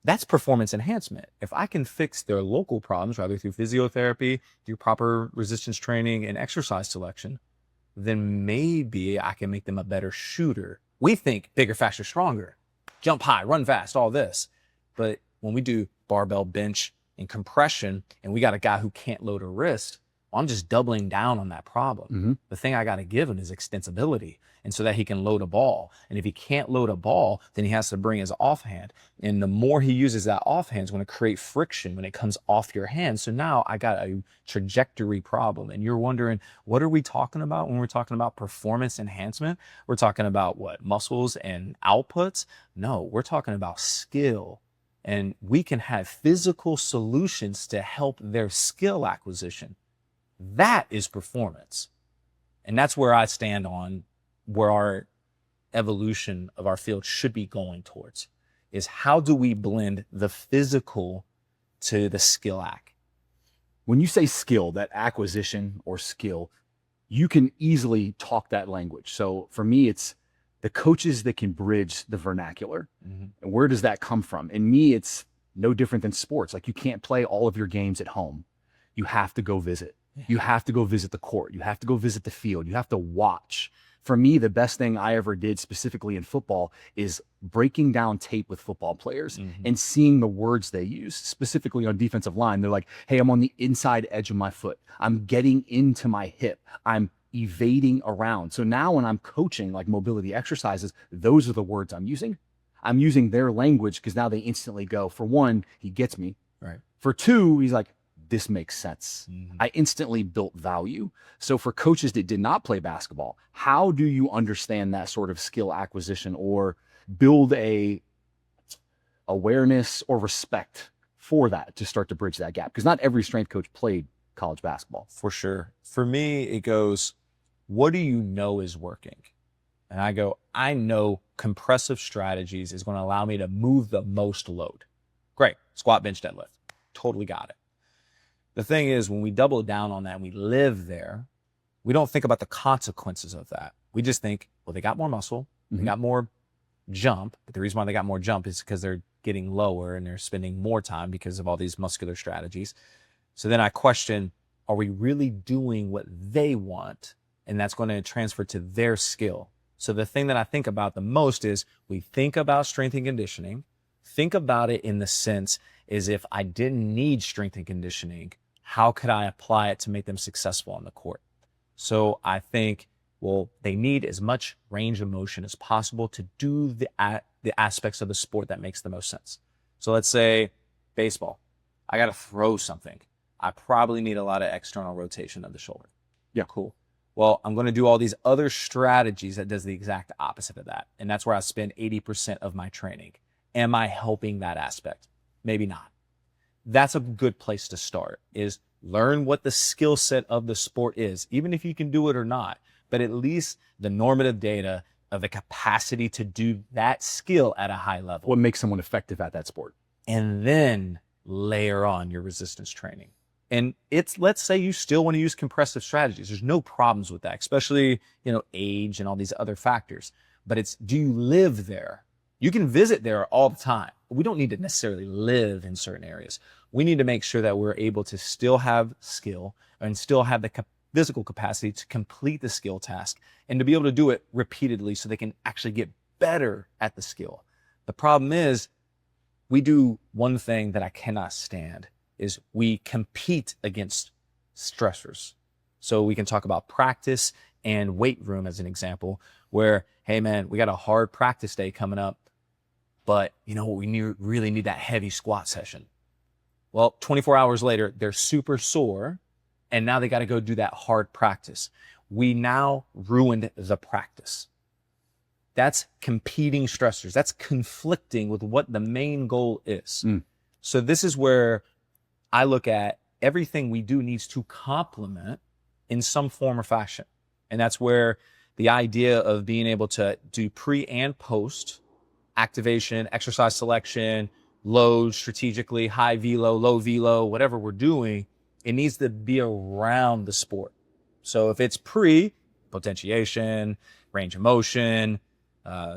that's performance enhancement. If I can fix their local problems, rather through physiotherapy, through proper resistance training and exercise selection, then maybe I can make them a better shooter. We think bigger, faster, stronger, jump high, run fast, all this. But when we do barbell bench and compression, and we got a guy who can't load a wrist, well, I'm just doubling down on that problem. The thing I got to give him is extensibility, and so that he can load a ball. And if he can't load a ball, then he has to bring his offhand. And the more he uses that offhand is going to create friction when it comes off your hand. So now I got a trajectory problem. And you're wondering, what are we talking about when we're talking about performance enhancement? We're talking about what? Muscles and outputs? No, we're talking about skill. And we can have physical solutions to help their skill acquisition. That is performance. And that's where I stand on where our evolution of our field should be going towards, is how do we blend the physical to the skill act? When you say skill, that acquisition or skill, you can easily talk that language. So for me, it's the coaches that can bridge the vernacular. And where does that come from? In me, it's no different than sports. Like, you can't play all of your games at home. You have to go visit. You have to go visit the court. You have to go visit the field. You have to watch. For me, the best thing I ever did specifically in football is breaking down tape with football players and seeing the words they use, specifically on defensive line. They're like, hey, I'm on the inside edge of my foot. I'm getting into my hip. I'm evading around. So now when I'm coaching like mobility exercises, those are the words I'm using. I'm using their language because now they instantly go, for one, he gets me. Right. For two, he's like, this makes sense. I instantly built value. So for coaches that did not play basketball, how do you understand that sort of skill acquisition or build a awareness or respect for that to start to bridge that gap? Because not every strength coach played college basketball. For sure. For me, it goes, what do you know is working? And I go, I know compressive strategies is going to allow me to move the most load. Great. Squat, bench, deadlift. Totally got it. The thing is, when we double down on that and we live there, we don't think about the consequences of that. We just think, well, they got more muscle, they got more jump. But the reason why they got more jump is because they're getting lower and they're spending more time because of all these muscular strategies. So then I question, are we really doing what they want? And that's going to transfer to their skill. So the thing that I think about the most is we think about strength and conditioning. Think about it in the sense is, if I didn't need strength and conditioning, how could I apply it to make them successful on the court? So I think, well, they need as much range of motion as possible to do the aspects of the sport that makes the most sense. So let's say baseball. I got to throw something. I probably need a lot of external rotation of the shoulder. Yeah. Cool. Well, I'm going to do all these other strategies that does the exact opposite of that. And that's where I spend 80% of my training. Am I helping that aspect? Maybe not. That's a good place to start, is learn what the skill set of the sport is, even if you can do it or not, but at least the normative data of the capacity to do that skill at a high level. What makes someone effective at that sport? And then layer on your resistance training. And it's, let's say you still want to use compressive strategies. There's no problems with that, especially, age and all these other factors. But it's, do you live there? You can visit there all the time. We don't need to necessarily live in certain areas. We need to make sure that we're able to still have skill and still have the physical capacity to complete the skill task and to be able to do it repeatedly so they can actually get better at the skill. The problem is, we do one thing that I cannot stand, is we compete against stressors. So we can talk about practice and weight room as an example, where, hey man, we got a hard practice day coming up, but you know what, we really need that heavy squat session. Well, 24 hours later, they're super sore, and now they got to go do that hard practice. We now ruined the practice. That's competing stressors. That's conflicting with what the main goal is. So this is where I look at everything we do needs to complement in some form or fashion. And that's where the idea of being able to do pre and post activation, exercise selection, load strategically, high velo, low velo, whatever we're doing, it needs to be around the sport. So if it's pre, potentiation, range of motion,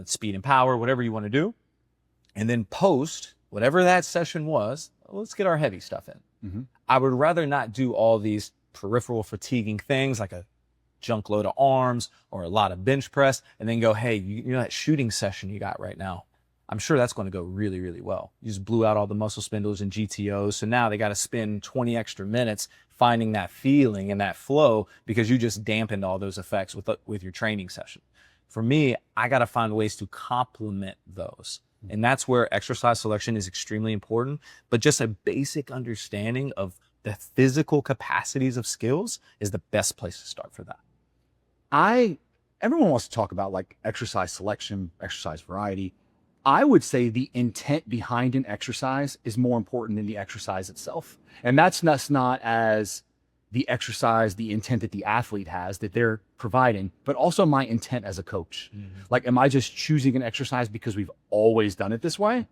speed and power, whatever you want to do. And then post, whatever that session was, let's get our heavy stuff in. I would rather not do all these peripheral fatiguing things like a junk load of arms or a lot of bench press and then go, hey, you know that shooting session you got right now? I'm sure that's going to go really, really well. You just blew out all the muscle spindles and GTOs. So now they got to spend 20 extra minutes finding that feeling and that flow because you just dampened all those effects with your training session. For me, I got to find ways to complement those. And that's where exercise selection is extremely important. But just a basic understanding of the physical capacities of skills is the best place to start for that. Everyone wants to talk about like exercise selection, exercise variety. I would say the intent behind an exercise is more important than the exercise itself. And that's not as the exercise, the intent that the athlete has that they're providing, but also my intent as a coach. Like, am I just choosing an exercise because we've always done it this way?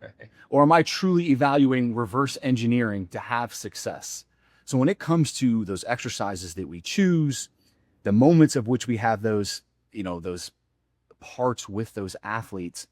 Or am I truly evaluating reverse engineering to have success? So when it comes to those exercises that we choose, the moments of which we have those, those parts with those athletes,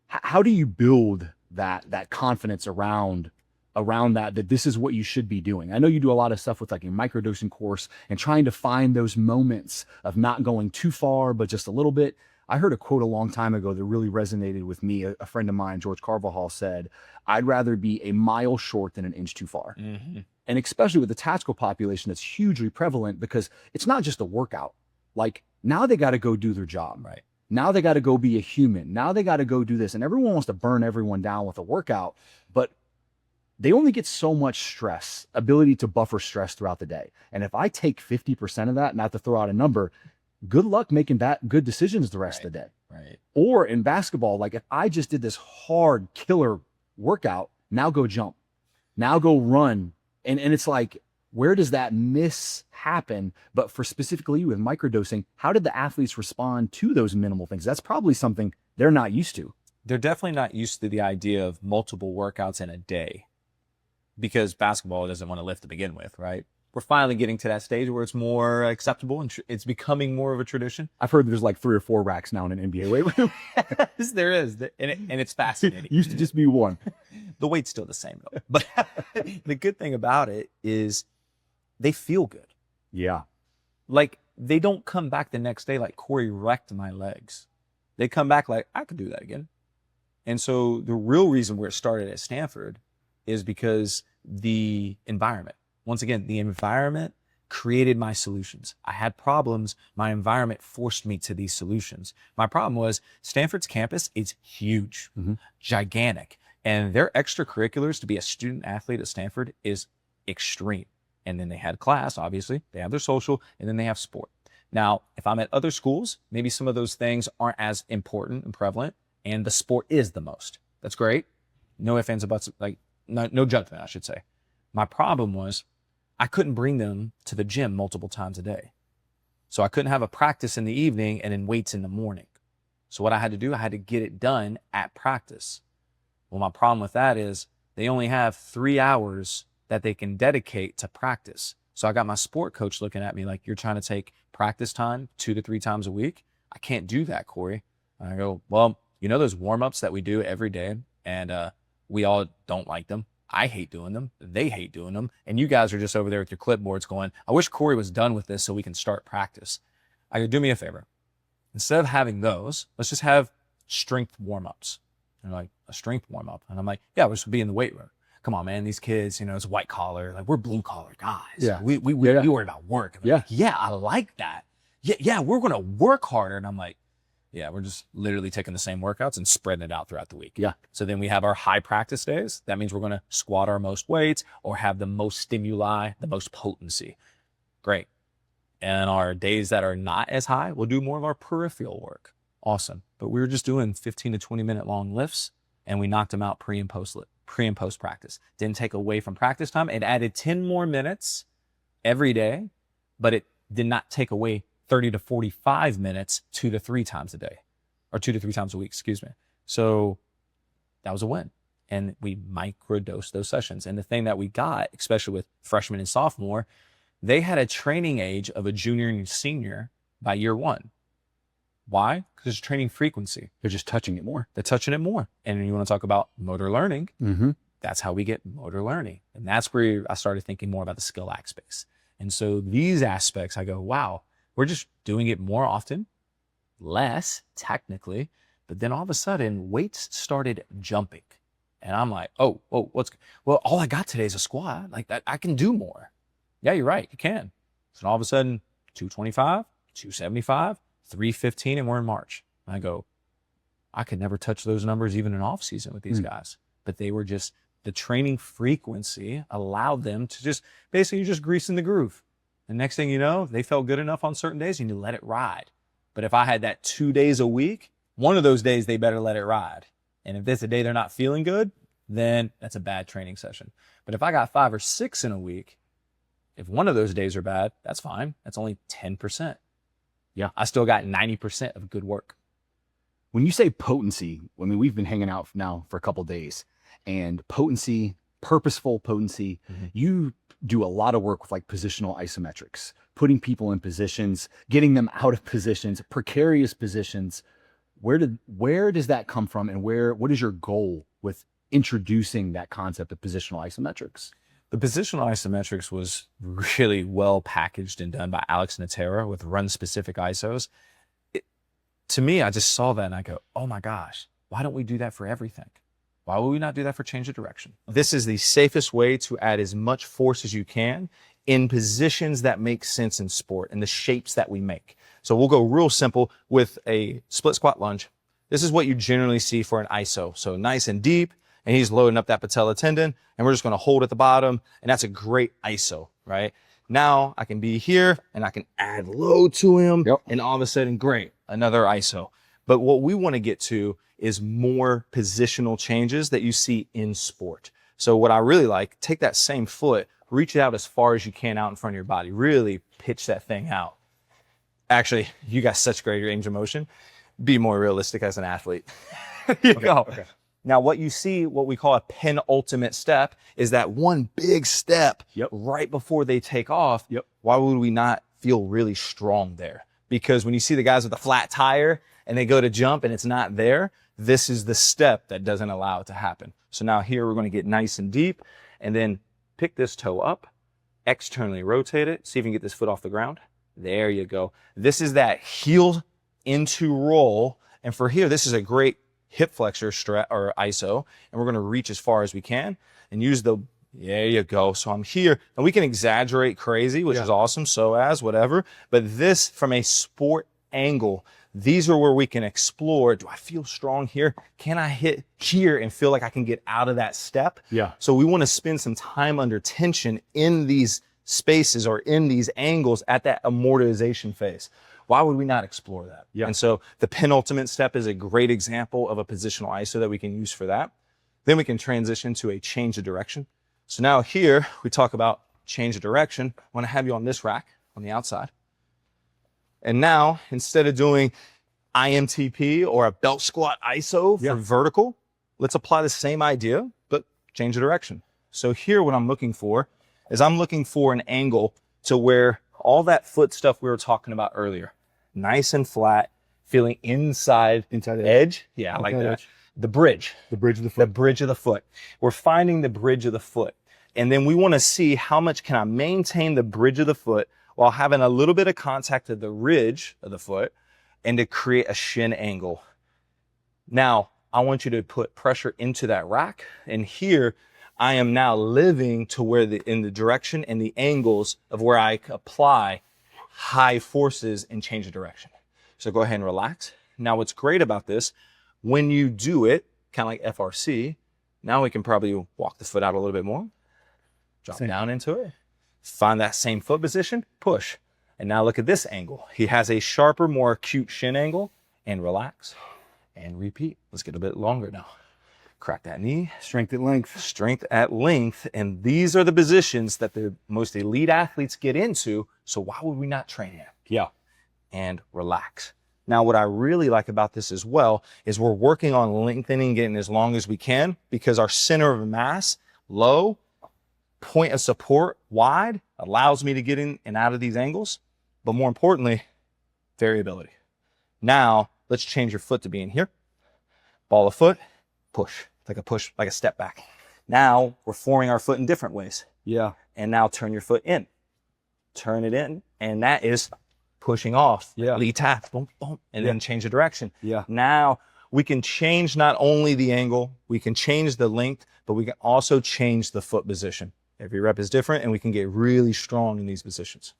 how do you build that confidence around that this is what you should be doing? I know you do a lot of stuff with like a microdosing course and trying to find those moments of not going too far, but just a little bit. I heard a quote a long time ago that really resonated with me. A friend of mine, George Carvajal, said, "I'd rather be a mile short than an inch too far." Mm-hmm. And especially with the tactical population, that's hugely prevalent because it's not just a workout. Like now they got to go do their job. Right. Now they got to go be a human. Now they got to go do this. And everyone wants to burn everyone down with a workout, but they only get so much stress, ability to buffer stress throughout the day. And if I take 50% of that, not to throw out a number, good luck making good decisions the rest of the day. Right. Or in basketball, like if I just did this hard killer workout, now go jump, now go run. And it's like, where does that miss happen? But for specifically you with microdosing, how did the athletes respond to those minimal things? That's probably something they're not used to. They're definitely not used to the idea of multiple workouts in a day, because basketball doesn't want to lift to begin with, right? We're finally getting to that stage where it's more acceptable and it's becoming more of a tradition. I've heard there's like 3 or 4 racks now in an NBA weight room. There is, and it's fascinating. Used to just be one. The weight's still the same though. But the good thing about it is they feel good. Yeah. Like they don't come back the next day like, Cory wrecked my legs. They come back like, I could do that again. And so the real reason where it started at Stanford is because the environment. Once again, the environment created my solutions. I had problems. My environment forced me to these solutions. My problem was Stanford's campus is huge, gigantic, and their extracurriculars to be a student athlete at Stanford is extreme. And then they had class, obviously. They have their social, and then they have sport. Now, if I'm at other schools, maybe some of those things aren't as important and prevalent, and the sport is the most. That's great. No ifs, ands, or buts, like no judgment, I should say. My problem was I couldn't bring them to the gym multiple times a day. So I couldn't have a practice in the evening and then weights in the morning. So what I had to do, I had to get it done at practice. Well, my problem with that is they only have 3 hours that they can dedicate to practice. So I got my sport coach looking at me like, you're trying to take practice time 2 to 3 times a week? I can't do that, Cory. And I go, well, you know those warm-ups that we do every day and we all don't like them? I hate doing them. They hate doing them. And you guys are just over there with your clipboards going, I wish Cory was done with this so we can start practice. I go, do me a favor. Instead of having those, let's just have strength warm-ups. And they're like, a strength warm-up? And I'm like, yeah, we're supposed to be in the weight room. Come on, man. These kids, it's white collar. Like, we're blue collar guys. Yeah. We worry about work. Yeah. Like, yeah, I like that. Yeah, we're going to work harder. And I'm like, yeah, we're just literally taking the same workouts and spreading it out throughout the week. Yeah. So then we have our high practice days. That means we're going to squat our most weights or have the most stimuli, the most potency. Great. And our days that are not as high, we'll do more of our peripheral work. Awesome. But we were just doing 15 to 20 minute long lifts and we knocked them out pre and post practice. Didn't take away from practice time. It added 10 more minutes every day, but it did not take away 30 to 45 minutes 2 to 3 times a day, or 2 to 3 times a week, excuse me. So that was a win. And we microdosed those sessions. And the thing that we got, especially with freshman and sophomore, they had a training age of a junior and senior by year 1. Why? Because it's training frequency. They're just touching it more. They're touching it more. And you want to talk about motor learning, that's how we get motor learning. And that's where I started thinking more about the skill act space. And so these aspects, I go, wow, we're just doing it more often, less technically, but then all of a sudden weights started jumping. And I'm like, well, all I got today is a squat. Like that, I can do more. Yeah, you're right. You can. So all of a sudden 225, 275, 315, and we're in March. And I go, I could never touch those numbers even in off season with these guys, but they were just, the training frequency allowed them to just basically just greasing the groove. And next thing you know, they felt good enough on certain days and you let it ride. But if I had that 2 days a week, one of those days they better let it ride. And if there's a day they're not feeling good, then that's a bad training session. But if I got 5 or 6 in a week, if one of those days are bad, that's fine. That's only 10%. Yeah. I still got 90% of good work. When you say potency, I mean, we've been hanging out now for a couple of days, and potency, purposeful potency, you do a lot of work with like positional isometrics, putting people in positions, getting them out of positions, precarious positions. Where does that come from, and what is your goal with introducing that concept of positional isometrics? The positional isometrics was really well packaged and done by Alex Natera with run-specific ISOs. To me, I just saw that and I go, oh my gosh, why don't we do that for everything? Why would we not do that for change of direction? This is the safest way to add as much force as you can in positions that make sense in sport and the shapes that we make. So we'll go real simple with a split squat lunge. This is what you generally see for an ISO. So nice and deep, and he's loading up that patella tendon, and we're just gonna hold at the bottom, and that's a great ISO, right? Now I can be here and I can add load to him, and all of a sudden, great, another ISO. But what we wanna get to is more positional changes that you see in sport. So what I really like, take that same foot, reach it out as far as you can out in front of your body, really pitch that thing out. Actually, you got such great range of motion. Be more realistic as an athlete. You go. Okay. Now, what you see, what we call a penultimate step, is that one big step right before they take off. Why would we not feel really strong there? Because when you see the guys with a flat tire and they go to jump and it's not there, this is the step that doesn't allow it to happen. So now here we're going to get nice and deep and then pick this toe up, externally rotate it, see if you can get this foot off the ground. There you go. This is that heel into roll. And for here, this is a great hip flexor or ISO. And we're going to reach as far as we can and use there you go. So I'm here and we can exaggerate crazy, which is awesome. So whatever. But this from a sport angle, these are where we can explore. Do I feel strong here? Can I hit here and feel like I can get out of that step? So we want to spend some time under tension in these spaces or in these angles at that amortization phase. Why would we not explore that? And so the penultimate step is a great example of a positional ISO that we can use for that. Then we can transition to a change of direction. So now here we talk about change of direction. I want to have you on this rack on the outside. And now, instead of doing IMTP or a belt squat ISO for vertical, let's apply the same idea, but change the direction. So here what I'm looking for is I'm looking for an angle to where all that foot stuff we were talking about earlier, nice and flat, feeling inside edge. Yeah, I like that. Edge. The bridge of the foot. The bridge of the foot. We're finding the bridge of the foot. And then we want to see how much can I maintain the bridge of the foot while having a little bit of contact at the ridge of the foot and to create a shin angle. Now, I want you to put pressure into that rack. And here, I am now living to where in the direction and the angles of where I apply high forces and change the direction. So go ahead and relax. Now, what's great about this, when you do it, kind of like FRC, now we can probably walk the foot out a little bit more, drop down into it. Find that same foot position, push. And now look at this angle. He has a sharper, more acute shin angle, and relax and repeat. Let's get a bit longer now. Crack that knee. Strength at length. Strength at length. And these are the positions that the most elite athletes get into. So why would we not train him? And relax. Now, what I really like about this as well is we're working on lengthening, getting as long as we can because our center of mass, low, point of support wide, allows me to get in and out of these angles, but more importantly, variability. Now, let's change your foot to being here. Ball of foot, push, like a step back. Now, we're forming our foot in different ways. And now turn your foot in. Turn it in, and that is pushing off. Lead tap, boom, boom, and then change the direction. Now, we can change not only the angle, we can change the length, but we can also change the foot position. Every rep is different, and we can get really strong in these positions.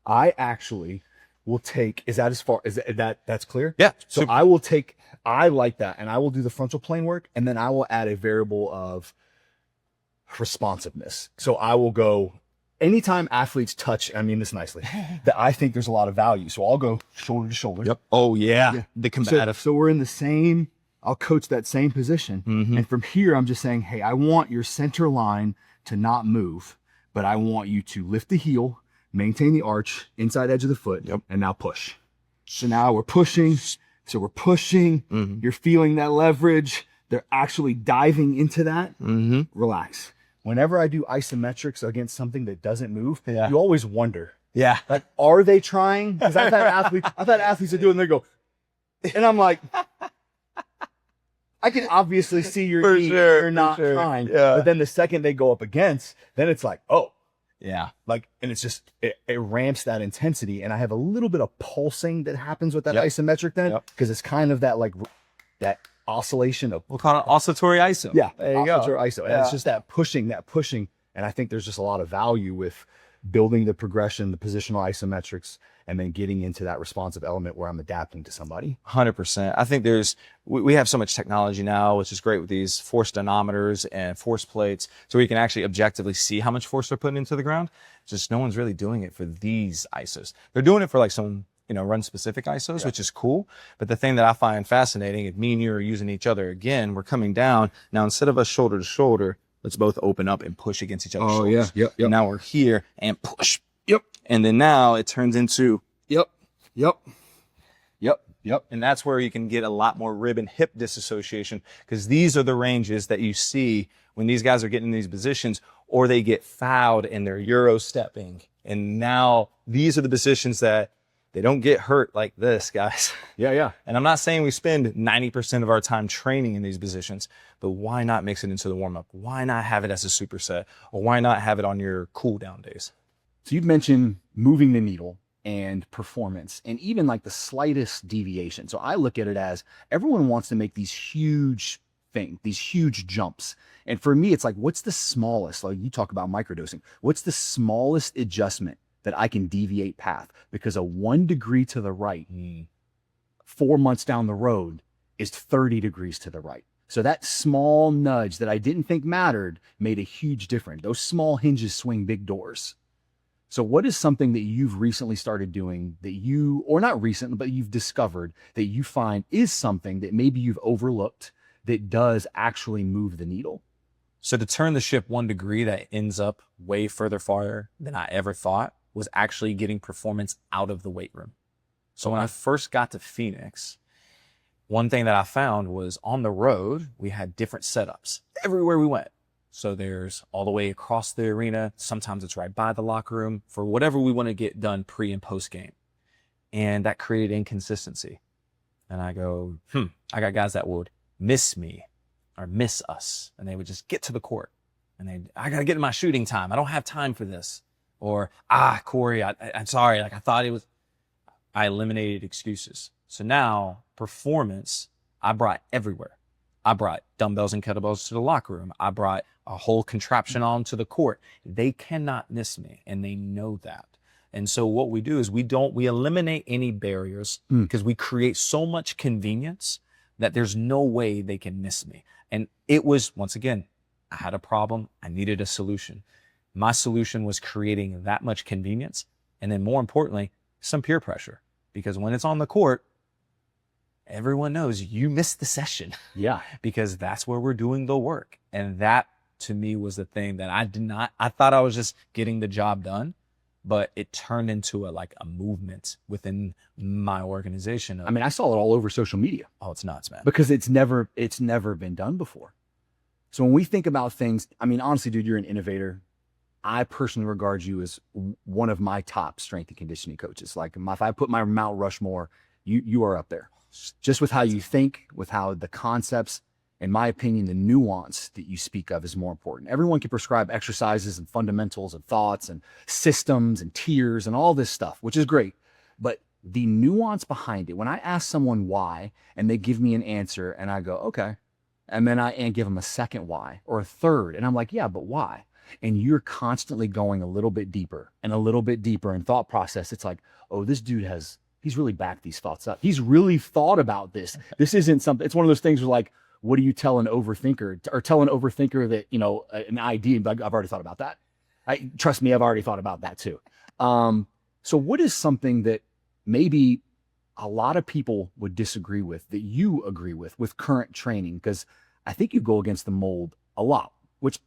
I actually will take, is that as far, that's clear? Yeah. So I like that, and I will do the frontal plane work, and then I will add a variable of responsiveness. So I will go, anytime athletes touch, I mean this nicely, that I think there's a lot of value. So I'll go shoulder to shoulder. Oh, yeah. The combative. So we're in the same, I'll coach that same position. And from here, I'm just saying, hey, I want your center line to not move, but I want you to lift the heel, maintain the arch, inside edge of the foot, and now push. So now we're pushing. So we're pushing. You're feeling that leverage. They're actually diving into that. Relax. Whenever I do isometrics against something that doesn't move, you always wonder, Yeah. Like, are they trying? Because I've had athletes that do it and they go, and I'm like, I can obviously see you're not trying. Yeah. But then the second they go up against, then it's like, oh, Yeah. like, and it's just, it ramps that intensity. And I have a little bit of pulsing that happens with that Yep. isometric then, Yep. because it's kind of that like that oscillation of, We'll call it oscillatory ISO. yeah, There you go. oscillatory ISO. And it's just that pushing. And I think there's just a lot of value with building the progression, the positional isometrics, and then getting into that responsive element where I'm adapting to somebody. 100%. I think we have so much technology now, which is great with these force dynamometers and force plates, so we can actually objectively see how much force they're putting into the ground. Just no one's really doing it for these ISOs. They're doing it for like some, run specific ISOs, which is cool. But the thing that I find fascinating, if me and you are using each other again, we're coming down. Now, instead of us shoulder to shoulder, let's both open up and push against each other's shoulders. Yep. And now we're here and push. Yep. And then now it turns into Yep. And that's where you can get a lot more rib and hip disassociation, because these are the ranges that you see when these guys are getting in these positions, or they get fouled and they're Euro stepping. And now these are the positions that they don't get hurt like this, guys. Yeah. And I'm not saying we spend 90% of our time training in these positions, but why not mix it into the warm-up? Why not have it as a superset? Or why not have it on your cool down days? So you've mentioned moving the needle and performance and even like the slightest deviation. So I look at it as everyone wants to make these huge jumps. And for me, it's like, what's the smallest, like you talk about microdosing, what's the smallest adjustment that I can deviate path? Because a 1 degree to the right, 4 months down the road is 30 degrees to the right. So that small nudge that I didn't think mattered made a huge difference. Those small hinges swing big doors. So what is something that you've recently started doing that or not recently, but you've discovered that you find is something that maybe you've overlooked that does actually move the needle? So to turn the ship 1 degree, that ends up way farther than I ever thought, was actually getting performance out of the weight room. So when I first got to Phoenix, one thing that I found was on the road, we had different setups everywhere we went. So there's all the way across the arena. Sometimes it's right by the locker room for whatever we want to get done pre and post game. And that created inconsistency. And I go, I got guys that would miss me or miss us. And they would just get to the court and I got to get in my shooting time. I don't have time for this. Or, Cory, I'm sorry. Like I thought I eliminated excuses. So now performance, I brought everywhere. I brought dumbbells and kettlebells to the locker room. I brought a whole contraption onto the court. They cannot miss me, and they know that. And so what we do is we eliminate any barriers because we create so much convenience that there's no way they can miss me. And it was, once again, I had a problem. I needed a solution. My solution was creating that much convenience. And then more importantly, some peer pressure, because when it's on the court, everyone knows you missed the session. Yeah. Because that's where we're doing the work. And that to me was the thing that I thought I was just getting the job done, but it turned into a movement within my organization. I mean, I saw it all over social media. Oh, it's nuts, man. Because it's never been done before. So when we think about things, I mean, honestly, dude, you're an innovator. I personally regard you as one of my top strength and conditioning coaches. Like if I put my Mount Rushmore, you are up there. Just with how you think, with how the concepts, in my opinion, the nuance that you speak of is more important. Everyone can prescribe exercises and fundamentals and thoughts and systems and tiers and all this stuff, which is great. But the nuance behind it, when I ask someone why and they give me an answer and I go, okay, and then I give them a second why or a third, and I'm like, yeah, but why? And you're constantly going a little bit deeper and a little bit deeper in thought process. It's like, oh, this dude he's really backed these thoughts up. He's really thought about this. This isn't something, it's one of those things where like, what do you tell an overthinker or tell an overthinker that, an idea, like, I've already thought about that. Trust me, I've already thought about that too. So what is something that maybe a lot of people would disagree with that you agree with current training? Because I think you go against the mold a lot, which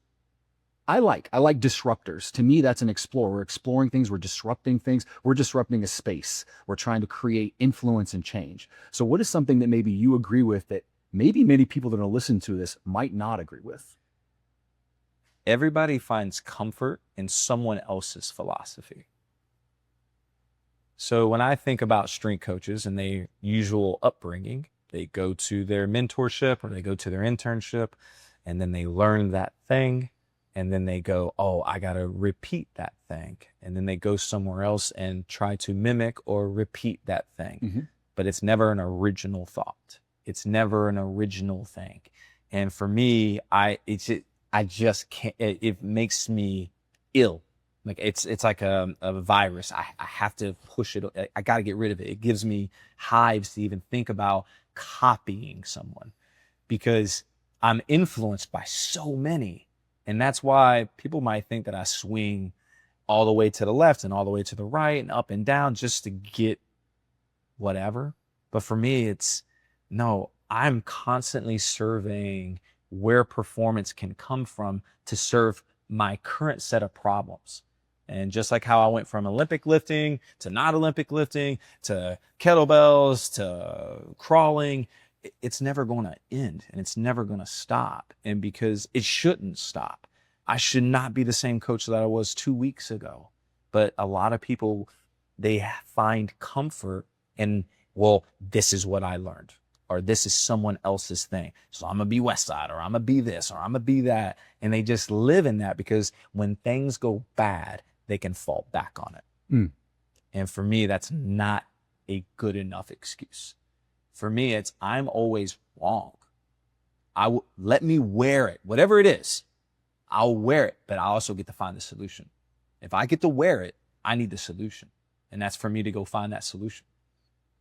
I like disruptors. To me, that's an explorer. We're exploring things. We're disrupting things. We're disrupting a space. We're trying to create influence and change. So what is something that maybe you agree with that maybe many people that are listening to this might not agree with? Everybody finds comfort in someone else's philosophy. So when I think about strength coaches and their usual upbringing, they go to their mentorship or they go to their internship, and then they learn that thing, and then they go, oh, I got to repeat that thing. And then they go somewhere else and try to mimic or repeat that thing. But it's never an original thought. It's never an original thing. And for me, I just can't, it makes me ill. Like it's like a virus. I have to push it. I got to get rid of it. It gives me hives to even think about copying someone, because I'm influenced by so many. And that's why people might think that I swing all the way to the left and all the way to the right and up and down just to get whatever. But for me, it's no, I'm constantly surveying where performance can come from to serve my current set of problems. And just like how I went from Olympic lifting to not Olympic lifting to kettlebells to crawling, it's never going to end and it's never going to stop. And because it shouldn't stop, I should not be the same coach that I was 2 weeks ago. But a lot of people, they find comfort in, well, this is what I learned, or this is someone else's thing. So I'm going to be Westside, or I'm going to be this, or I'm going to be that. And they just live in that because when things go bad, they can fall back on it. And for me, that's not a good enough excuse. For me, it's I'm always wrong. Let me wear it, whatever it is. I'll wear it, but I also get to find the solution. If I get to wear it, I need the solution. And that's for me to go find that solution.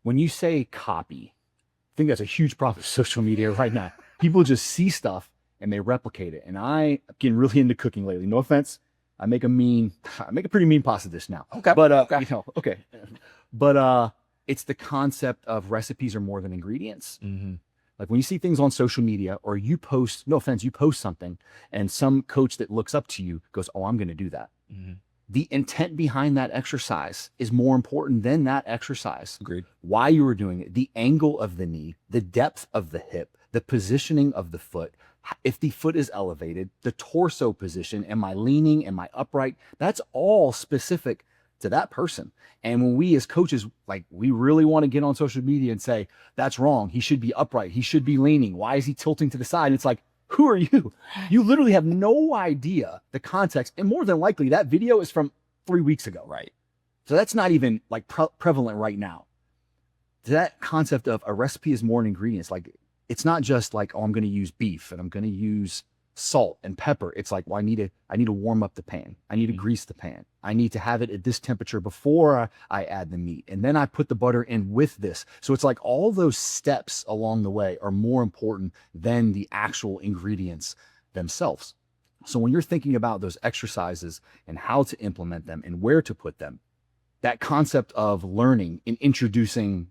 When you say copy, I think that's a huge problem with social media right now. People just see stuff and they replicate it. And I'm getting really into cooking lately. No offense. I make a pretty mean pasta dish now. Okay. But, okay. you know, okay. But, it's the concept of recipes are more than ingredients. Like when you see things on social media, or you post, no offense, you post something and some coach that looks up to you goes, oh, I'm going to do that. The intent behind that exercise is more important than that exercise. Agreed. Why you were doing it, the angle of the knee, the depth of the hip, the positioning of the foot. If the foot is elevated, the torso position, am I leaning, am I upright? That's all specific to that person. And when we as coaches, like, we really want to get on social media and say, that's wrong. He should be upright. He should be leaning. Why is he tilting to the side? And it's like, who are you? You literally have no idea the context. And more than likely, that video is from 3 weeks ago. Right. So that's not even like prevalent right now. That concept of a recipe is more than ingredients. Like, it's not just like, oh, I'm going to use beef and I'm going to use salt and pepper. It's like, well, I need to warm up the pan. I need to grease the pan. I need to have it at this temperature before I add the meat. And then I put the butter in with this. So it's like all those steps along the way are more important than the actual ingredients themselves. So when you're thinking about those exercises and how to implement them and where to put them, that concept of learning and introducing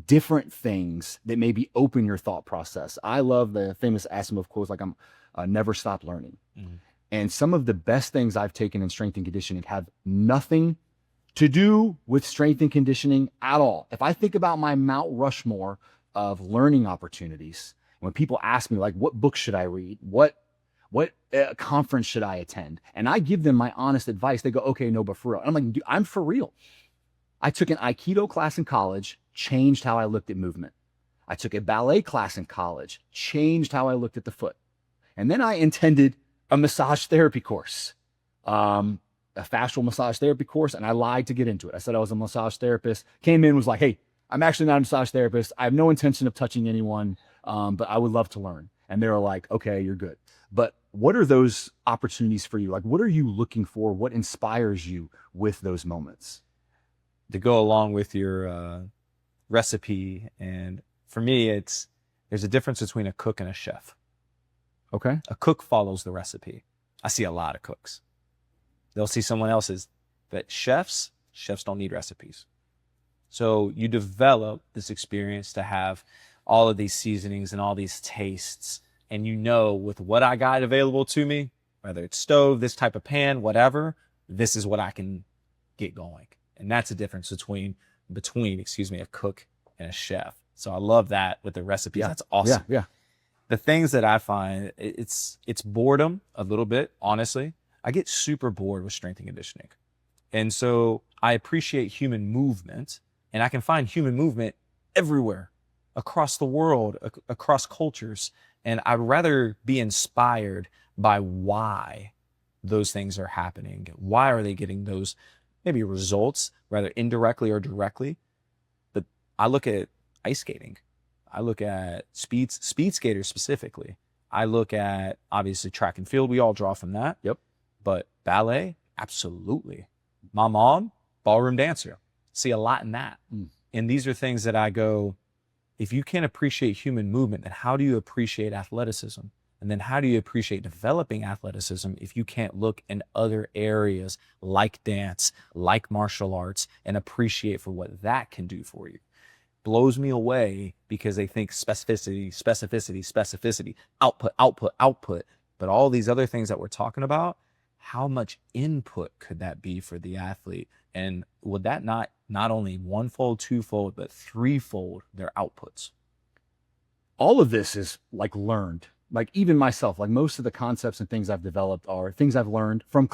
different things that maybe open your thought process. I love the famous Asimov quotes, like, I'm never stop learning. And some of the best things I've taken in strength and conditioning have nothing to do with strength and conditioning at all. If I think about my Mount Rushmore of learning opportunities, when people ask me, like, what book should I read? What conference should I attend? And I give them my honest advice. They go, okay, no, but for real. And I'm like, dude, I'm for real. I took an Aikido class in college, changed how I looked at movement. I took a ballet class in college, changed how I looked at the foot. And then I intended a massage therapy course, a fascial massage therapy course, and I lied to get into it. I said I was a massage therapist, came in, was like, hey, I'm actually not a massage therapist. I have no intention of touching anyone, but I would love to learn. And they were like, okay, you're good. But what are those opportunities for you? Like, what are you looking for? What inspires you with those moments? To go along with your recipe, and for me, there's a difference between a cook and a chef. Okay. A cook follows the recipe. I see a lot of cooks. They'll see someone else's, but chefs don't need recipes. So you develop this experience to have all of these seasonings and all these tastes, and you know, with what I got available to me, whether it's stove, this type of pan, whatever, this is what I can get going. And that's the difference between a cook and a chef. So I love that with the recipes. Yeah. That's awesome. Yeah. The things that I find, it's boredom a little bit, honestly. I get super bored with strength and conditioning. And so I appreciate human movement, and I can find human movement everywhere, across the world, across cultures. And I'd rather be inspired by why those things are happening. Why are they getting those maybe results, rather indirectly or directly? But I look at ice skating. I look at speed skaters specifically. I look at, obviously, track and field. We all draw from that. Yep. But ballet, absolutely. My mom, ballroom dancer. See a lot in that. And these are things that I go, if you can't appreciate human movement, then how do you appreciate athleticism? And then how do you appreciate developing athleticism if you can't look in other areas like dance, like martial arts, and appreciate for what that can do for you? Blows me away because they think specificity, specificity, specificity, output, output, output. But all these other things that we're talking about, how much input could that be for the athlete? And would that not only one-fold, two-fold, but threefold their outputs? All of this is like learned. Like even myself, like most of the concepts and things I've developed are things I've learned from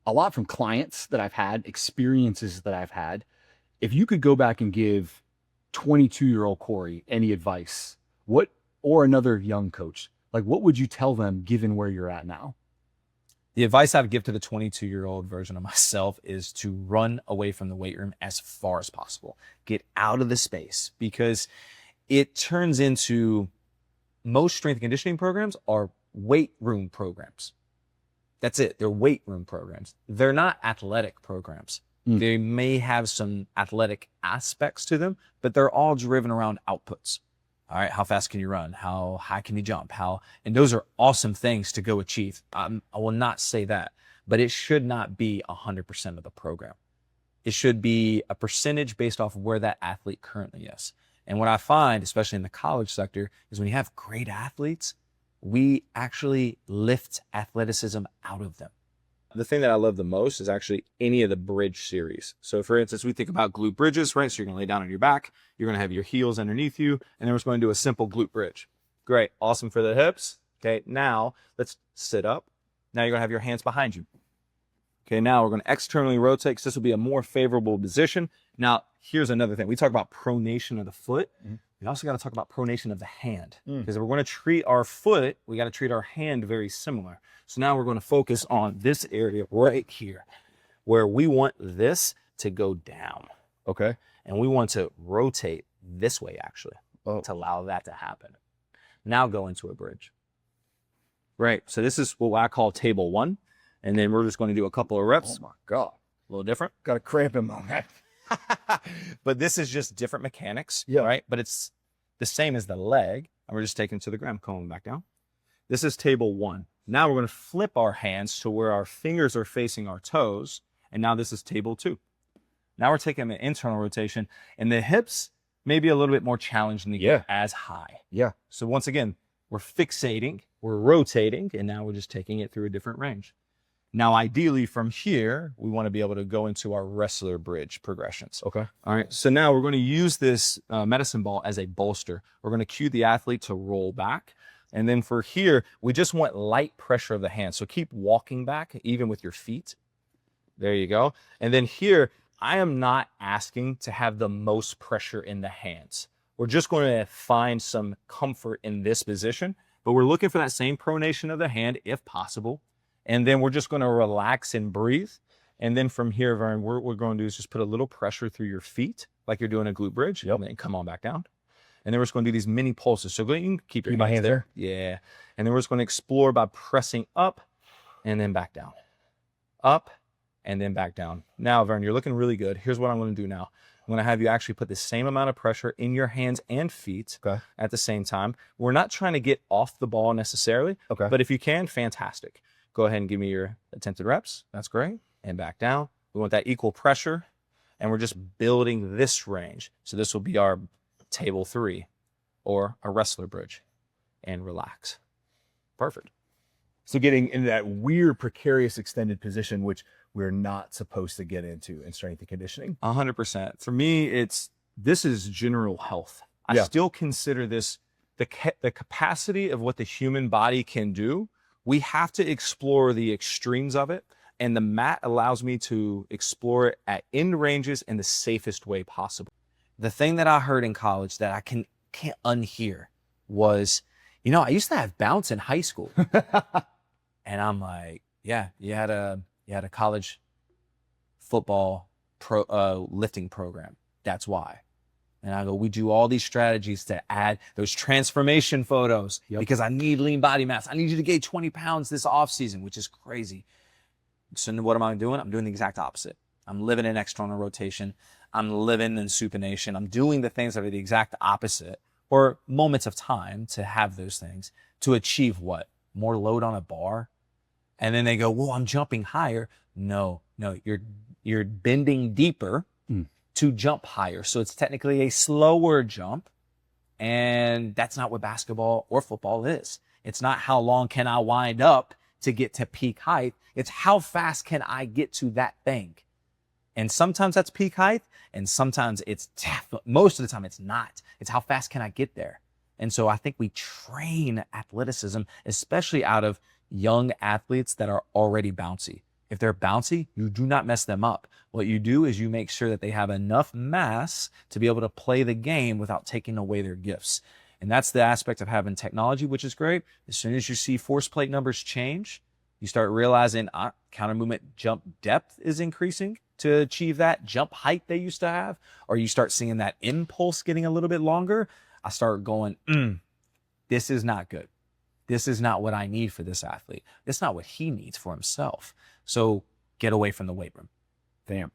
a lot from clients that I've had, experiences that I've had. If you could go back and give 22-year-old Cory any advice, or another young coach, like what would you tell them given where you're at now? The advice I would give to the 22-year-old version of myself is to run away from the weight room as far as possible. Get out of the space, because it turns into, most strength and conditioning programs are weight room programs. That's it. They're weight room programs. They're not athletic programs. They may have some athletic aspects to them, but they're all driven around outputs. All right, how fast can you run? How high can you jump? And those are awesome things to go achieve. I will not say that, but it should not be 100% of the program. It should be a percentage based off of where that athlete currently is. And what I find, especially in the college sector, is when you have great athletes, we actually lift athleticism out of them. The thing that I love the most is actually any of the bridge series. So for instance, we think about glute bridges, right? So you're going to lay down on your back. You're going to have your heels underneath you. And then we're just going to do a simple glute bridge. Great. Awesome for the hips. Okay. Now let's sit up. Now you're going to have your hands behind you. Okay. Now we're going to externally rotate because this will be a more favorable position. Now here's another thing. We talk about pronation of the foot. We also got to talk about pronation of the hand, because if we're going to treat our foot, we got to treat our hand very similar. So now we're going to focus on this area right here where we want this to go down. Okay. And we want to rotate this way actually to allow that to happen. Now go into a bridge. Right. So this is what I call table one. And then we're just going to do a couple of reps. Oh my God. A little different. Got a cramp in my neck. But this is just different mechanics, Yeah. right? But it's the same as the leg. And we're just taking it to the ground, coming back down. This is table one. Now we're going to flip our hands to where our fingers are facing our toes. And now this is table two. Now we're taking an internal rotation, and the hips may be a little bit more challenging to get as high. Yeah. So once again, we're fixating, we're rotating, and now we're just taking it through a different range. Now, ideally from here, we want to be able to go into our wrestler bridge progressions. Okay. All right. So now we're going to use this medicine ball as a bolster. We're going to cue the athlete to roll back. And then for here, we just want light pressure of the hands. So keep walking back, even with your feet. There you go. And then here, I am not asking to have the most pressure in the hands. We're just going to find some comfort in this position, but we're looking for that same pronation of the hand if possible. And then we're just going to relax and breathe. And then from here, Vern, what we're going to do is just put a little pressure through your feet, like you're doing a glute bridge. And then come on back down. And then we're just going to do these mini pulses. So go ahead and keep your hands there. Yeah. And then we're just going to explore by pressing up and then back down. Up and then back down. Now, Vern, you're looking really good. Here's what I'm going to do now. I'm going to have you actually put the same amount of pressure in your hands and feet at the same time. We're not trying to get off the ball necessarily, but if you can, fantastic. Go ahead and give me your attempted reps. That's great. And back down. We want that equal pressure, and we're just building this range. So this will be our table three or a wrestler bridge, and relax. Perfect. So getting into that weird, precarious extended position, which we're not supposed to get into in strength and conditioning. 100%. For me, this is general health. I still consider this the capacity of what the human body can do. We have to explore the extremes of it And the mat allows me to explore it at end ranges in the safest way possible. The thing that I heard in college that I can't unhear was, I used to have bounce in high school. And I'm like, yeah, you had a college football lifting program. That's why. And I go, we do all these strategies to add those transformation photos because I need lean body mass. I need you to gain 20 pounds this off season, which is crazy. So what am I doing? I'm doing the exact opposite. I'm living in external rotation. I'm living in supination. I'm doing the things that are the exact opposite, or moments of time to have those things to achieve what? More load on a bar? And then they go, well, I'm jumping higher. No, you're bending deeper to jump higher. So it's technically a slower jump. And that's not what basketball or football is. It's not how long can I wind up to get to peak height. It's how fast can I get to that thing. And sometimes that's peak height. And sometimes most of the time it's not. It's how fast can I get there. And so I think we train athleticism, especially out of young athletes that are already bouncy. If they're bouncy, you do not mess them up. What you do is you make sure that they have enough mass to be able to play the game without taking away their gifts. And that's the aspect of having technology, which is great. As soon as you see force plate numbers change, you start realizing counter movement jump depth is increasing to achieve that jump height they used to have, or you start seeing that impulse getting a little bit longer. I start going, this is not good. This is not what I need for this athlete. It's not what he needs for himself. So get away from the weight room. Damn.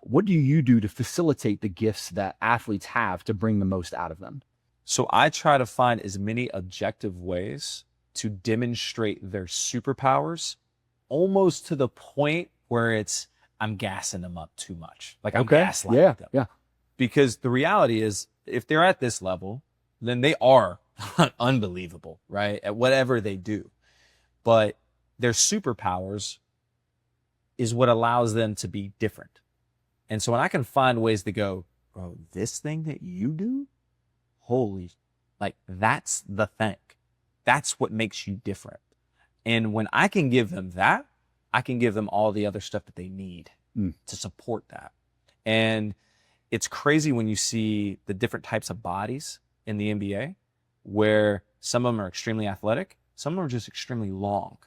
What do you do to facilitate the gifts that athletes have to bring the most out of them? So I try to find as many objective ways to demonstrate their superpowers, almost to the point where I'm gassing them up too much. Like I'm gaslighting them. Yeah. Because the reality is, if they're at this level, then they are unbelievable, right? At whatever they do. But their superpowers is what allows them to be different. And so when I can find ways to go, bro, this thing that you do, that's the thing. That's what makes you different. And when I can give them that, I can give them all the other stuff that they need to support that. And it's crazy when you see the different types of bodies in the NBA, where some of them are extremely athletic, some of them are just extremely long.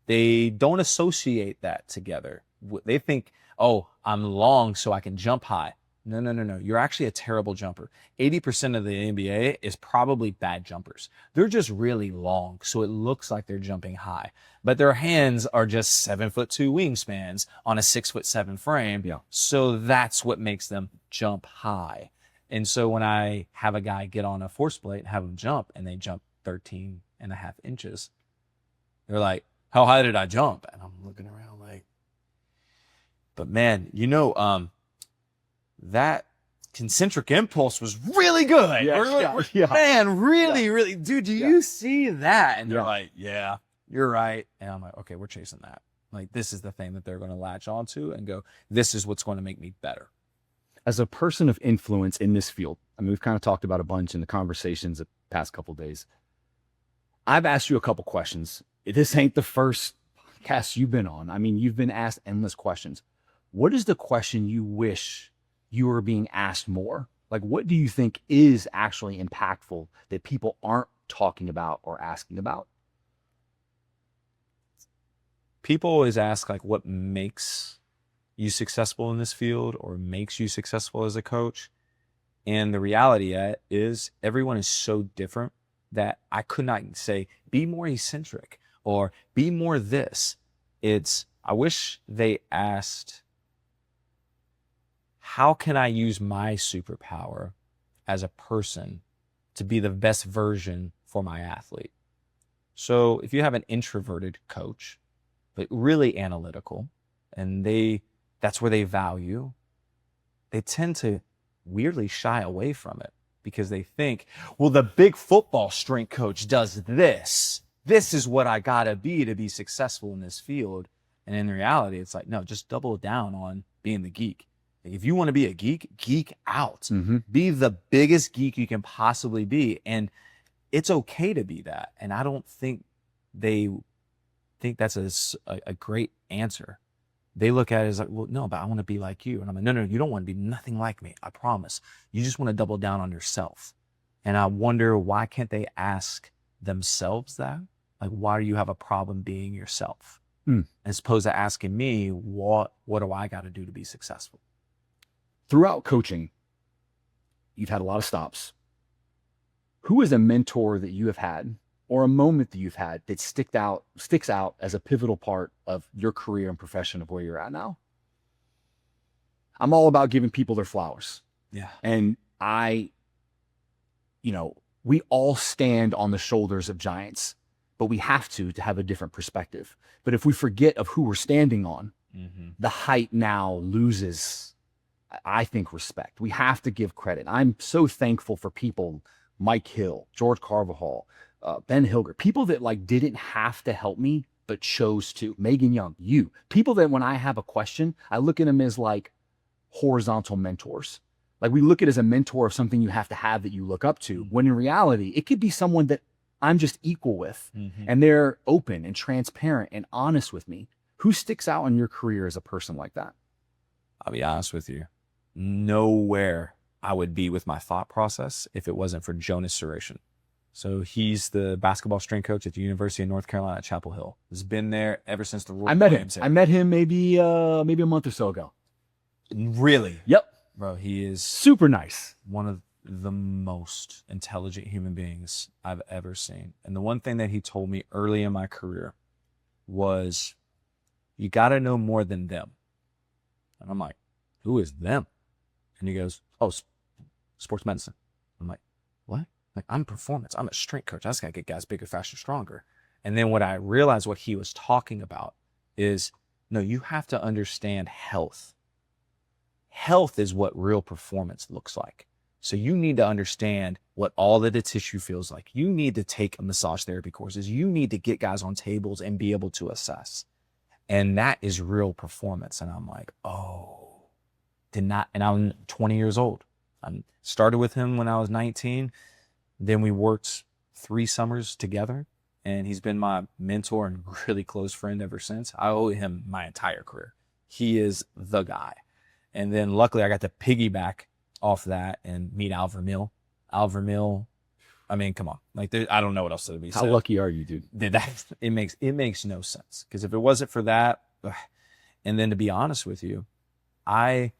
They don't associate that together. They think, oh, I'm long so I can jump high. No. You're actually a terrible jumper. 80% of the NBA is probably bad jumpers. They're just really long, so it looks like they're jumping high. But their hands are just 7'2" wingspans on a 6'7" frame. Yeah. So that's what makes them jump high. And so when I have a guy get on a force plate and have him jump, and they jump 13.5 inches, they're like, how high did I jump? And I'm looking around like, but man, that concentric impulse was really good. Man, really, dude, do you see that? And they're like, yeah, you're right. And I'm like, okay, we're chasing that. Like, this is the thing that they're going to latch onto and go, this is what's going to make me better. As a person of influence in this field, I mean, we've kind of talked about a bunch in the conversations the past couple of days. I've asked you a couple questions. This ain't the first podcast you've been on. I mean, you've been asked endless questions. What is the question you wish you were being asked more? Like, what do you think is actually impactful that people aren't talking about or asking about? People always ask, like, what makes you successful in this field or makes you successful as a coach? And the reality is everyone is so different that I could not say, be more eccentric or be more this. I wish they asked, how can I use my superpower as a person to be the best version for my athlete? So if you have an introverted coach, but really analytical, and that's where they value, they tend to weirdly shy away from it because they think, well, the big football strength coach does this. This is what I gotta be to be successful in this field. And in reality, it's like, no, just double down on being the geek. If you want to be a geek, geek out. Mm-hmm. Be the biggest geek you can possibly be. And it's okay to be that. And I don't think they think that's a great answer. they look at it as like, well, no, but I want to be like you. And I'm like, no, you don't want to be nothing like me. I promise. You just want to double down on yourself. And I wonder, why can't they ask themselves that? Like, why do you have a problem being yourself? As opposed to asking me, what do I got to do to be successful? Throughout coaching, you've had a lot of stops. Who is a mentor that you have had, or a moment that you've had that sticks out as a pivotal part of your career and profession of where you're at now? I'm all about giving people their flowers. Yeah. And we all stand on the shoulders of giants, but we have to have a different perspective. But if we forget of who we're standing on, the height now loses, I think, respect. We have to give credit. I'm so thankful for people, Mike Hill, George Carvajal, Ben Hilger, people that like didn't have to help me, but chose to. Megan Young, you. People that when I have a question, I look at them as like horizontal mentors. Like we look at it as a mentor of something you have to have that you look up to, when in reality, it could be someone that I'm just equal with, and they're open and transparent and honest with me. Who sticks out in your career as a person like that? I'll be honest with you. Nowhere I would be with my thought process if it wasn't for Jonas Suration. So he's the basketball strength coach at the University of North Carolina at Chapel Hill. Has been there ever since the Roy Williams era. I met him maybe a month or so ago. Really? Yep. Bro, he is super nice. One of the most intelligent human beings I've ever seen. And the one thing that he told me early in my career was, you got to know more than them. And I'm like, who is them? And he goes, oh, sports medicine. I'm like, what? Like, I'm performance. I'm a strength coach. I just got to get guys bigger, faster, stronger. And then what I realized what he was talking about is, no, you have to understand health. Health is what real performance looks like. So you need to understand what all of the tissue feels like. You need to take massage therapy courses. You need to get guys on tables and be able to assess. And that is real performance. And I'm like, oh, and I'm 20 years old. I started with him when I was 19. Then we worked 3 summers together, and he's been my mentor and really close friend ever since. I owe him my entire career. He is the guy. And then luckily I got to piggyback off that and meet Al Vermeil. Al Vermeil, I mean, come on. Like, I don't know what else to be said. How lucky are you, dude? It makes no sense. Because if it wasn't for that, and then to be honest with you, I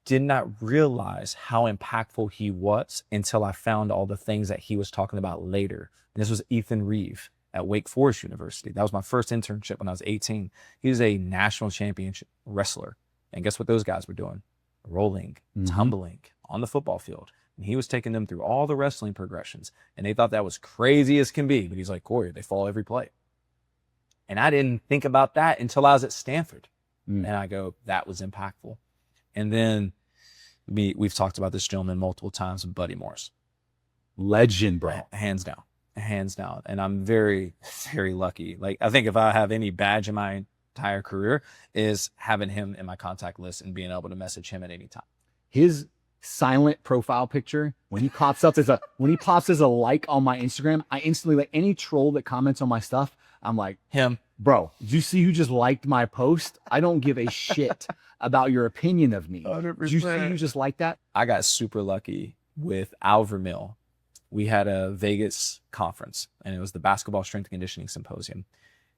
did not realize how impactful he was until I found all the things that he was talking about later. And this was Ethan Reeve at Wake Forest University. That was my first internship when I was 18. He was a national championship wrestler. And guess what those guys were doing? Rolling, tumbling on the football field. And he was taking them through all the wrestling progressions. And they thought that was crazy as can be. But he's like, Cory, they fall every play. And I didn't think about that until I was at Stanford. And I go, that was impactful. And then we've talked about this gentleman multiple times, Buddy Morris. Legend, bro. Hands down. Hands down. And I'm very, very lucky. Like, I think if I have any badge in my entire career, is having him in my contact list and being able to message him at any time. His silent profile picture, when he pops as a like on my Instagram, I instantly, like, any troll that comments on my stuff, I'm like, him. Bro, did you see who just liked my post? I don't give a shit about your opinion of me. 100%. Did you see who just liked that? I got super lucky with Al Vermeil. We had a Vegas conference, and it was the Basketball Strength and Conditioning Symposium.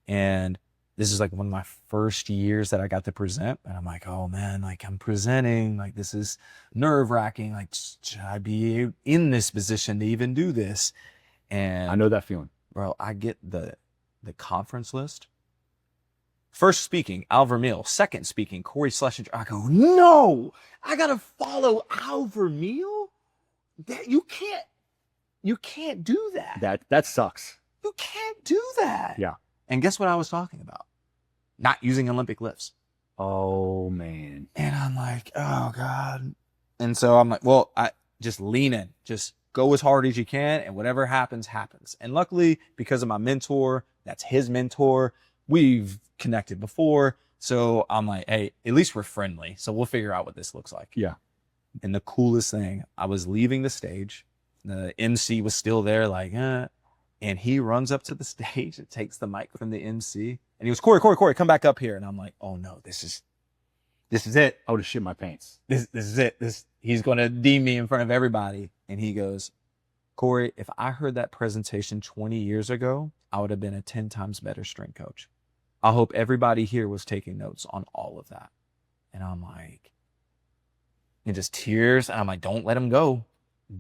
And this is like one of my first years that I got to present. And I'm like, oh man, like, I'm presenting, like, this is nerve wracking. Like, should I be in this position to even do this? And I know that feeling. Bro, I get the conference list. First speaking, Al Vermeil. Second speaking, Cory Schlesinger. I go, no, I got to follow Al Vermeil? You can't do that. That sucks. You can't do that. Yeah. And guess what I was talking about? Not using Olympic lifts. Oh, man. And I'm like, oh, God. And so I'm like, well, I just lean in. Just go as hard as you can, and whatever happens, happens. And luckily, because of my mentor, that's his mentor, we've connected before. So I'm like, hey, at least we're friendly. So we'll figure out what this looks like. Yeah. And the coolest thing, I was leaving the stage. The MC was still there, like, and he runs up to the stage and takes the mic from the MC And he goes, Corey, come back up here. And I'm like, oh no, this is it. I would have shit my pants. This is it. He's going to deem me in front of everybody. And he goes, Cory, if I heard that presentation 20 years ago, I would have been a 10 times better strength coach. I hope everybody here was taking notes on all of that. And I'm like, and just tears. And I'm like, don't let him go.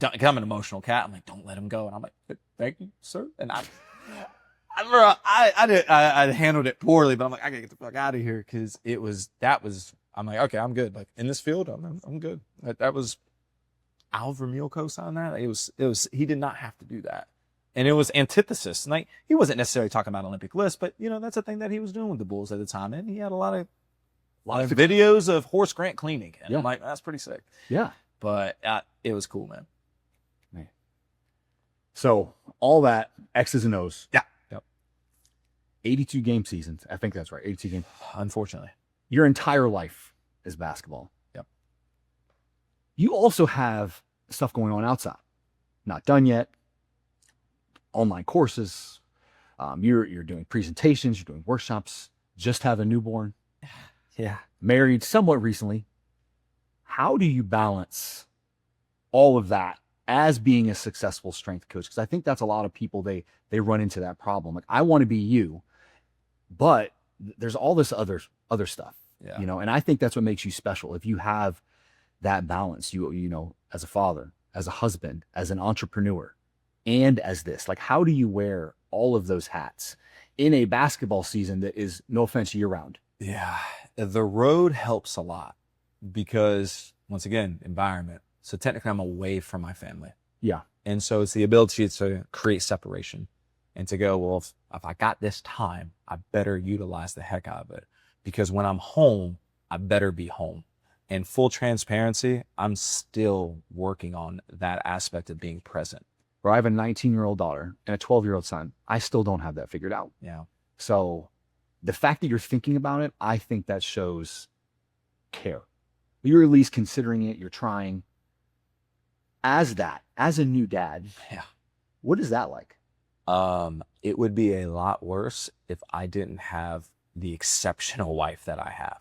I'm an emotional cat. I'm like, don't let him go. And I'm like, thank you, sir. And I handled it poorly, but I'm like, I gotta get the fuck out of here. Cause I'm like, okay, I'm good. Like in this field, I'm good. That was Al Vermeil co-signed that. It was, he did not have to do that. And it was antithesis. Like he wasn't necessarily talking about Olympic list, but you know, that's a thing that he was doing with the Bulls at the time. And he had a lot of videos of Horace Grant cleaning. And I'm like, that's pretty sick. Yeah. But it was cool, man. So all that X's and O's. Yeah. Yep. 82 game seasons. I think that's right. 82 games. Unfortunately. Your entire life is basketball. Yep. You also have stuff going on outside. Not done yet. Online courses. You're doing presentations. You're doing workshops. Just have a newborn. Yeah. Married somewhat recently. How do you balance all of that as being a successful strength coach? Because I think that's a lot of people, they run into that problem. Like, I want to be you, but there's all this other stuff, Yeah. you know, and I think that's what makes you special. If you have that balance, you know, as a father, as a husband, as an entrepreneur, and as this, like, how do you wear all of those hats in a basketball season that is, no offense, year round? Yeah. The road helps a lot because, once again, environment. So technically I'm away from my family. Yeah. And so it's the ability to create separation and to go, well, if I got this time, I better utilize the heck out of it, because when I'm home, I better be home. And full transparency, I'm still working on that aspect of being present. Where I have a 19-year-old daughter and a 12-year-old son, I still don't have that figured out. Yeah. So the fact that you're thinking about it, I think that shows care. You're at least considering it. You're trying. As a new dad, Yeah. What is that like? It would be a lot worse if I didn't have the exceptional wife that I have.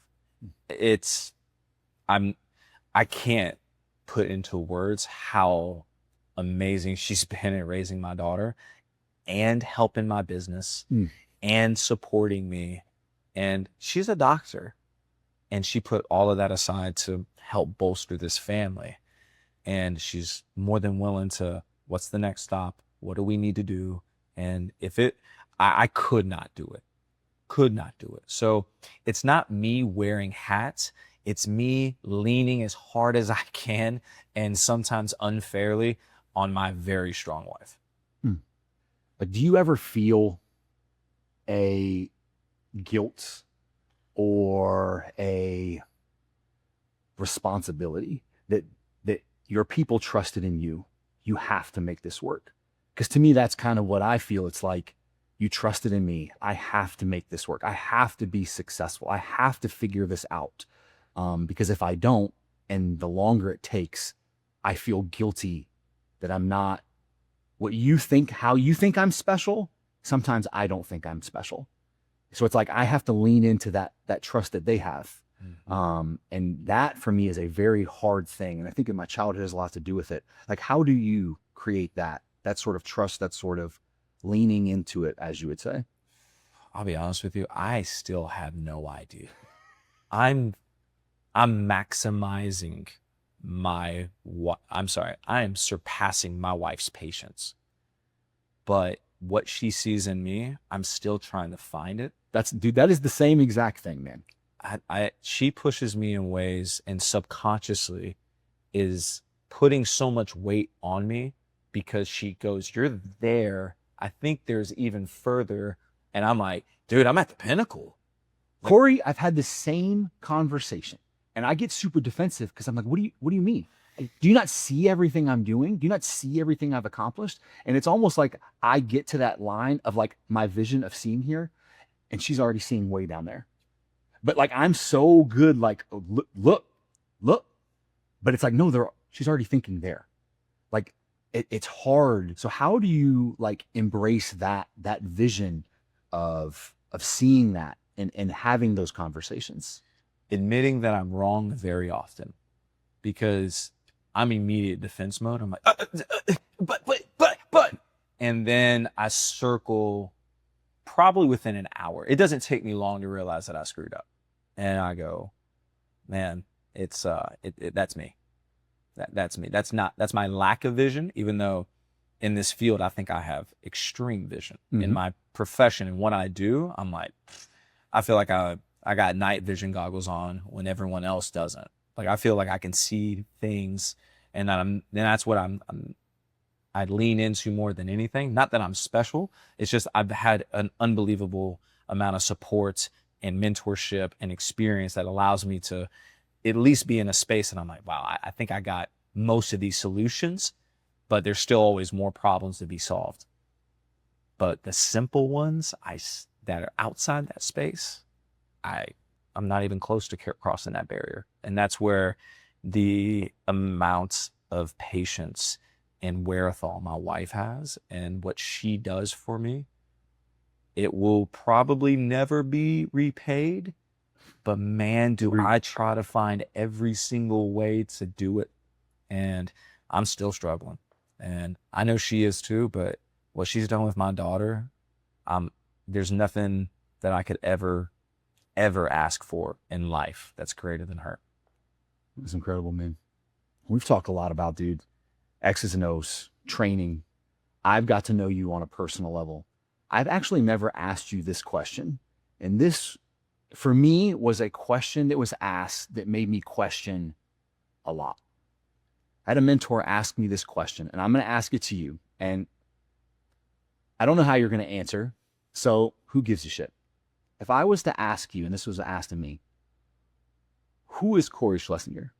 I can't put into words how amazing she's been at raising my daughter and helping my business and supporting me. And she's a doctor, and she put all of that aside to help bolster this family. And she's more than willing to, what's the next stop? What do we need to do? And I could not do it. So it's not me wearing hats. It's me leaning as hard as I can, and sometimes unfairly, on my very strong wife. But do you ever feel a guilt or a responsibility that your people trusted in you? You have to make this work. Because to me, that's kind of what I feel. It's like, you trusted in me. I have to make this work. I have to be successful. I have to figure this out. Because if I don't, and the longer it takes, I feel guilty that I'm not what you think, how you think I'm special. Sometimes I don't think I'm special. So it's like, I have to lean into that trust that they have. And that for me is a very hard thing. And I think in my childhood has a lot to do with it. Like, how do you create that sort of trust, that sort of leaning into it, as you would say? I'll be honest with you. I still have no idea. I'm maximizing I am surpassing my wife's patience. But what she sees in me, I'm still trying to find it. That is the same exact thing, man. She pushes me in ways, and subconsciously is putting so much weight on me, because she goes, you're there. I think there's even further. And I'm like, dude, I'm at the pinnacle. Cory, I've had the same conversation, and I get super defensive because I'm like, what do you mean? Do you not see everything I'm doing? Do you not see everything I've accomplished? And it's almost like I get to that line of like my vision of seeing here, and she's already seeing way down there. But like, I'm so good, like, oh, look. But it's like, no, she's already thinking there. Like, it's hard. So how do you like embrace that vision of seeing that and having those conversations? Admitting that I'm wrong very often, because I'm immediate defense mode. I'm like, but, and then I circle probably within an hour. It doesn't take me long to realize that I screwed up. And I go, man, it's, that's me. That's me. That's my lack of vision, even though in this field, I think I have extreme vision. In my profession and what I do, I'm like, I feel like I got night vision goggles on when everyone else doesn't. Like, I feel like I can see things, and that's what I lean into more than anything. Not that I'm special. It's just I've had an unbelievable amount of support and mentorship and experience that allows me to at least be in a space that I'm like, wow, I think I got most of these solutions, but there's still always more problems to be solved. But the simple ones that are outside that space, I'm not even close to crossing that barrier. And that's where the amount of patience and wherewithal my wife has and what she does for me, it will probably never be repaid. But man, do I try to find every single way to do it. And I'm still struggling. And I know she is too, but what she's done with my daughter, there's nothing that I could ever ask for in life that's greater than her. It's incredible, man. We've talked a lot about, dude, X's and O's, training. I've got to know you on a personal level. I've actually never asked you this question. And this, for me, was a question that was asked that made me question a lot. I had a mentor ask me this question, and I'm going to ask it to you. And I don't know how you're going to answer, so who gives a shit? If I was to ask you, and this was asked of me, who is Cory Schlesinger?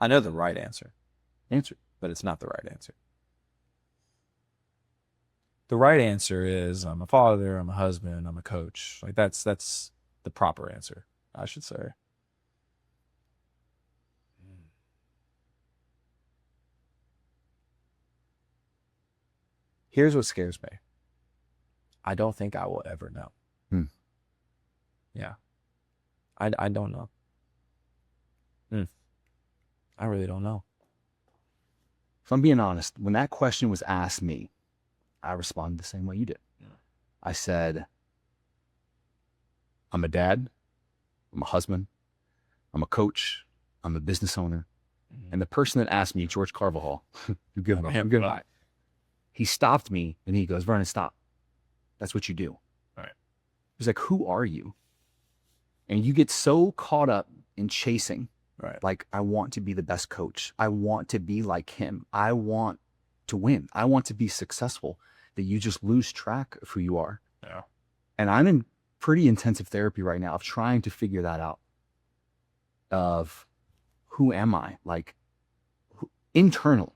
I know the right answer. Answer. But it's not the right answer. The right answer is I'm a father, I'm a husband, I'm a coach. Like that's the proper answer, I should say. Here's what scares me. I don't think I will ever know. Yeah. I don't know. I really don't know. If I'm being honest, when that question was asked me, I responded the same way you did. Yeah. I said, I'm a dad, I'm a husband, I'm a coach, I'm a business owner. And the person that asked me, George Carvajal, you give him a he stopped me and he goes, Vernon, stop. That's what you do. All right. He's like, who are you? And you get so caught up in chasing. Right. Like, I want to be the best coach. I want to be like him. I want to win. I want to be successful, that you just lose track of who you are. Yeah. And I'm in pretty intensive therapy right now of trying to figure that out. Of who am I? Like, internal.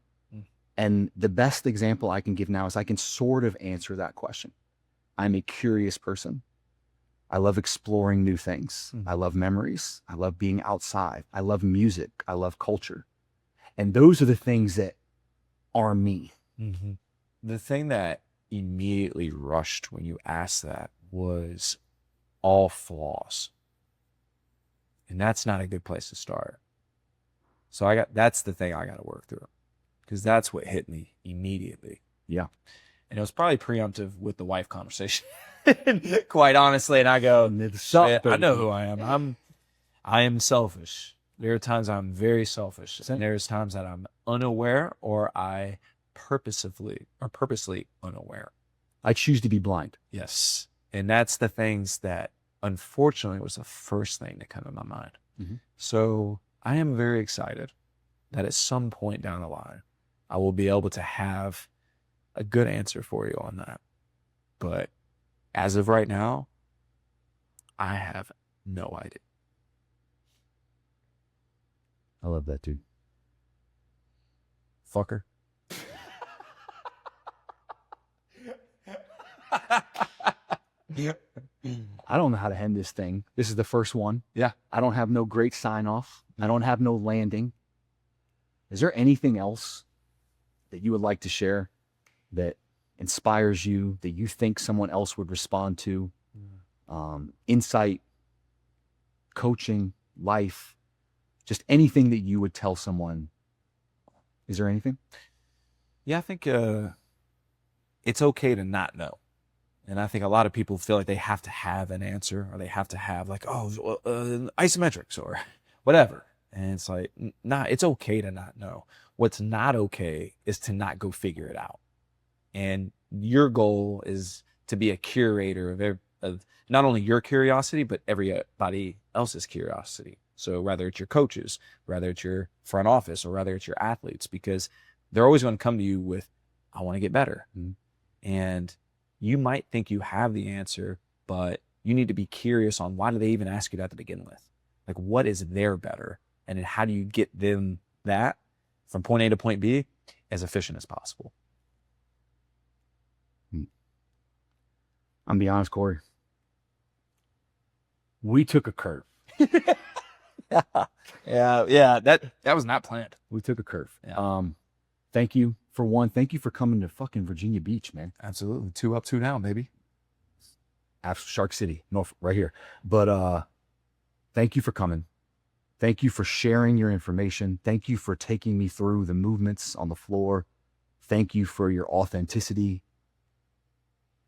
And the best example I can give now is I can sort of answer that question. I'm a curious person. I love exploring new things. I love memories. I love being outside. I love music. I love culture. And those are the things that are me. The thing that immediately rushed when you asked that was all flaws. And that's not a good place to start. So that's the thing I got to work through, because that's what hit me immediately. Yeah. And it was probably preemptive with the wife conversation, quite honestly. And I go, I know who I am. I am selfish. There are times I'm very selfish. And there's times that I'm unaware, or I purposely unaware. I choose to be blind. Yes. And that's the things that, unfortunately, was the first thing that came to my mind. So I am very excited that at some point down the line, I will be able to have a good answer for you on that. But as of right now, I have no idea. I love that, dude. Fucker. I don't know how to end this thing. This is the first one. Yeah. I don't have no great sign off. I don't have no landing. Is there anything else that you would like to share that inspires you, that you think someone else would respond to? Insight, coaching, life, just anything that you would tell someone. Is there anything? Yeah, I think it's okay to not know. And I think a lot of people feel like they have to have an answer, or they have to have like, isometrics or whatever. And it's like, nah, it's okay to not know. What's not okay is to not go figure it out. And your goal is to be a curator of not only your curiosity, but everybody else's curiosity. So whether it's your coaches, whether it's your front office, or whether it's your athletes, because they're always going to come to you with, I want to get better. And you might think you have the answer, but you need to be curious on why do they even ask you that to begin with? Like, what is their better? And then how do you get them that from point A to point B as efficient as possible? I'm be honest, Cory. We took a curve. Yeah. That was not planned. We took a curve. Yeah. Thank you for one. Thank you for coming to fucking Virginia Beach, man. Absolutely. 2 up, 2 down, baby. Shark City, North, right here. But thank you for coming. Thank you for sharing your information. Thank you for taking me through the movements on the floor. Thank you for your authenticity.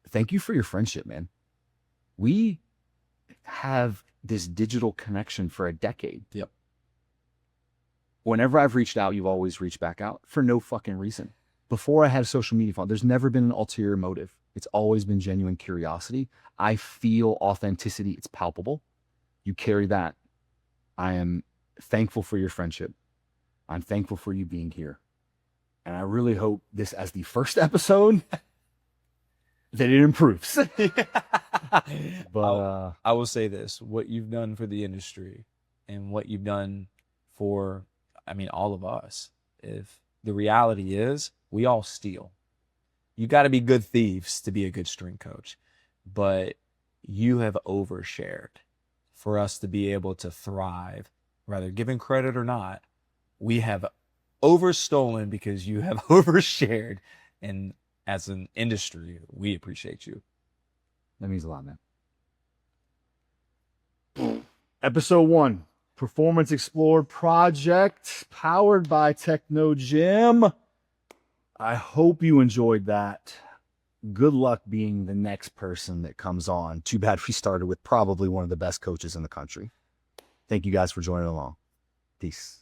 Thank you for your friendship, man. We have this digital connection for a decade. Yep. Whenever I've reached out, you've always reached back out for no fucking reason. Before I had a social media phone, there's never been an ulterior motive. It's always been genuine curiosity. I feel authenticity. It's palpable. You carry that. I am thankful for your friendship. I'm thankful for you being here. And I really hope this, as the first episode, that it improves. But I will say this, what you've done for the industry and what you've done for, all of us, if the reality is we all steal. You got to be good thieves to be a good strength coach, but you have overshared for us to be able to thrive, whether given credit or not. We have overstolen because you have overshared, and as an industry, we appreciate you. that means a lot, man. Episode 1, Performance Explored Project, powered by Techno Gym. I hope you enjoyed that. Good luck being the next person that comes on. Too bad we started with probably one of the best coaches in the country. Thank you guys for joining along. Peace.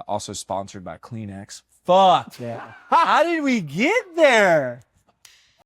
Also sponsored by Kleenex. Fuck. Yeah. How did we get there?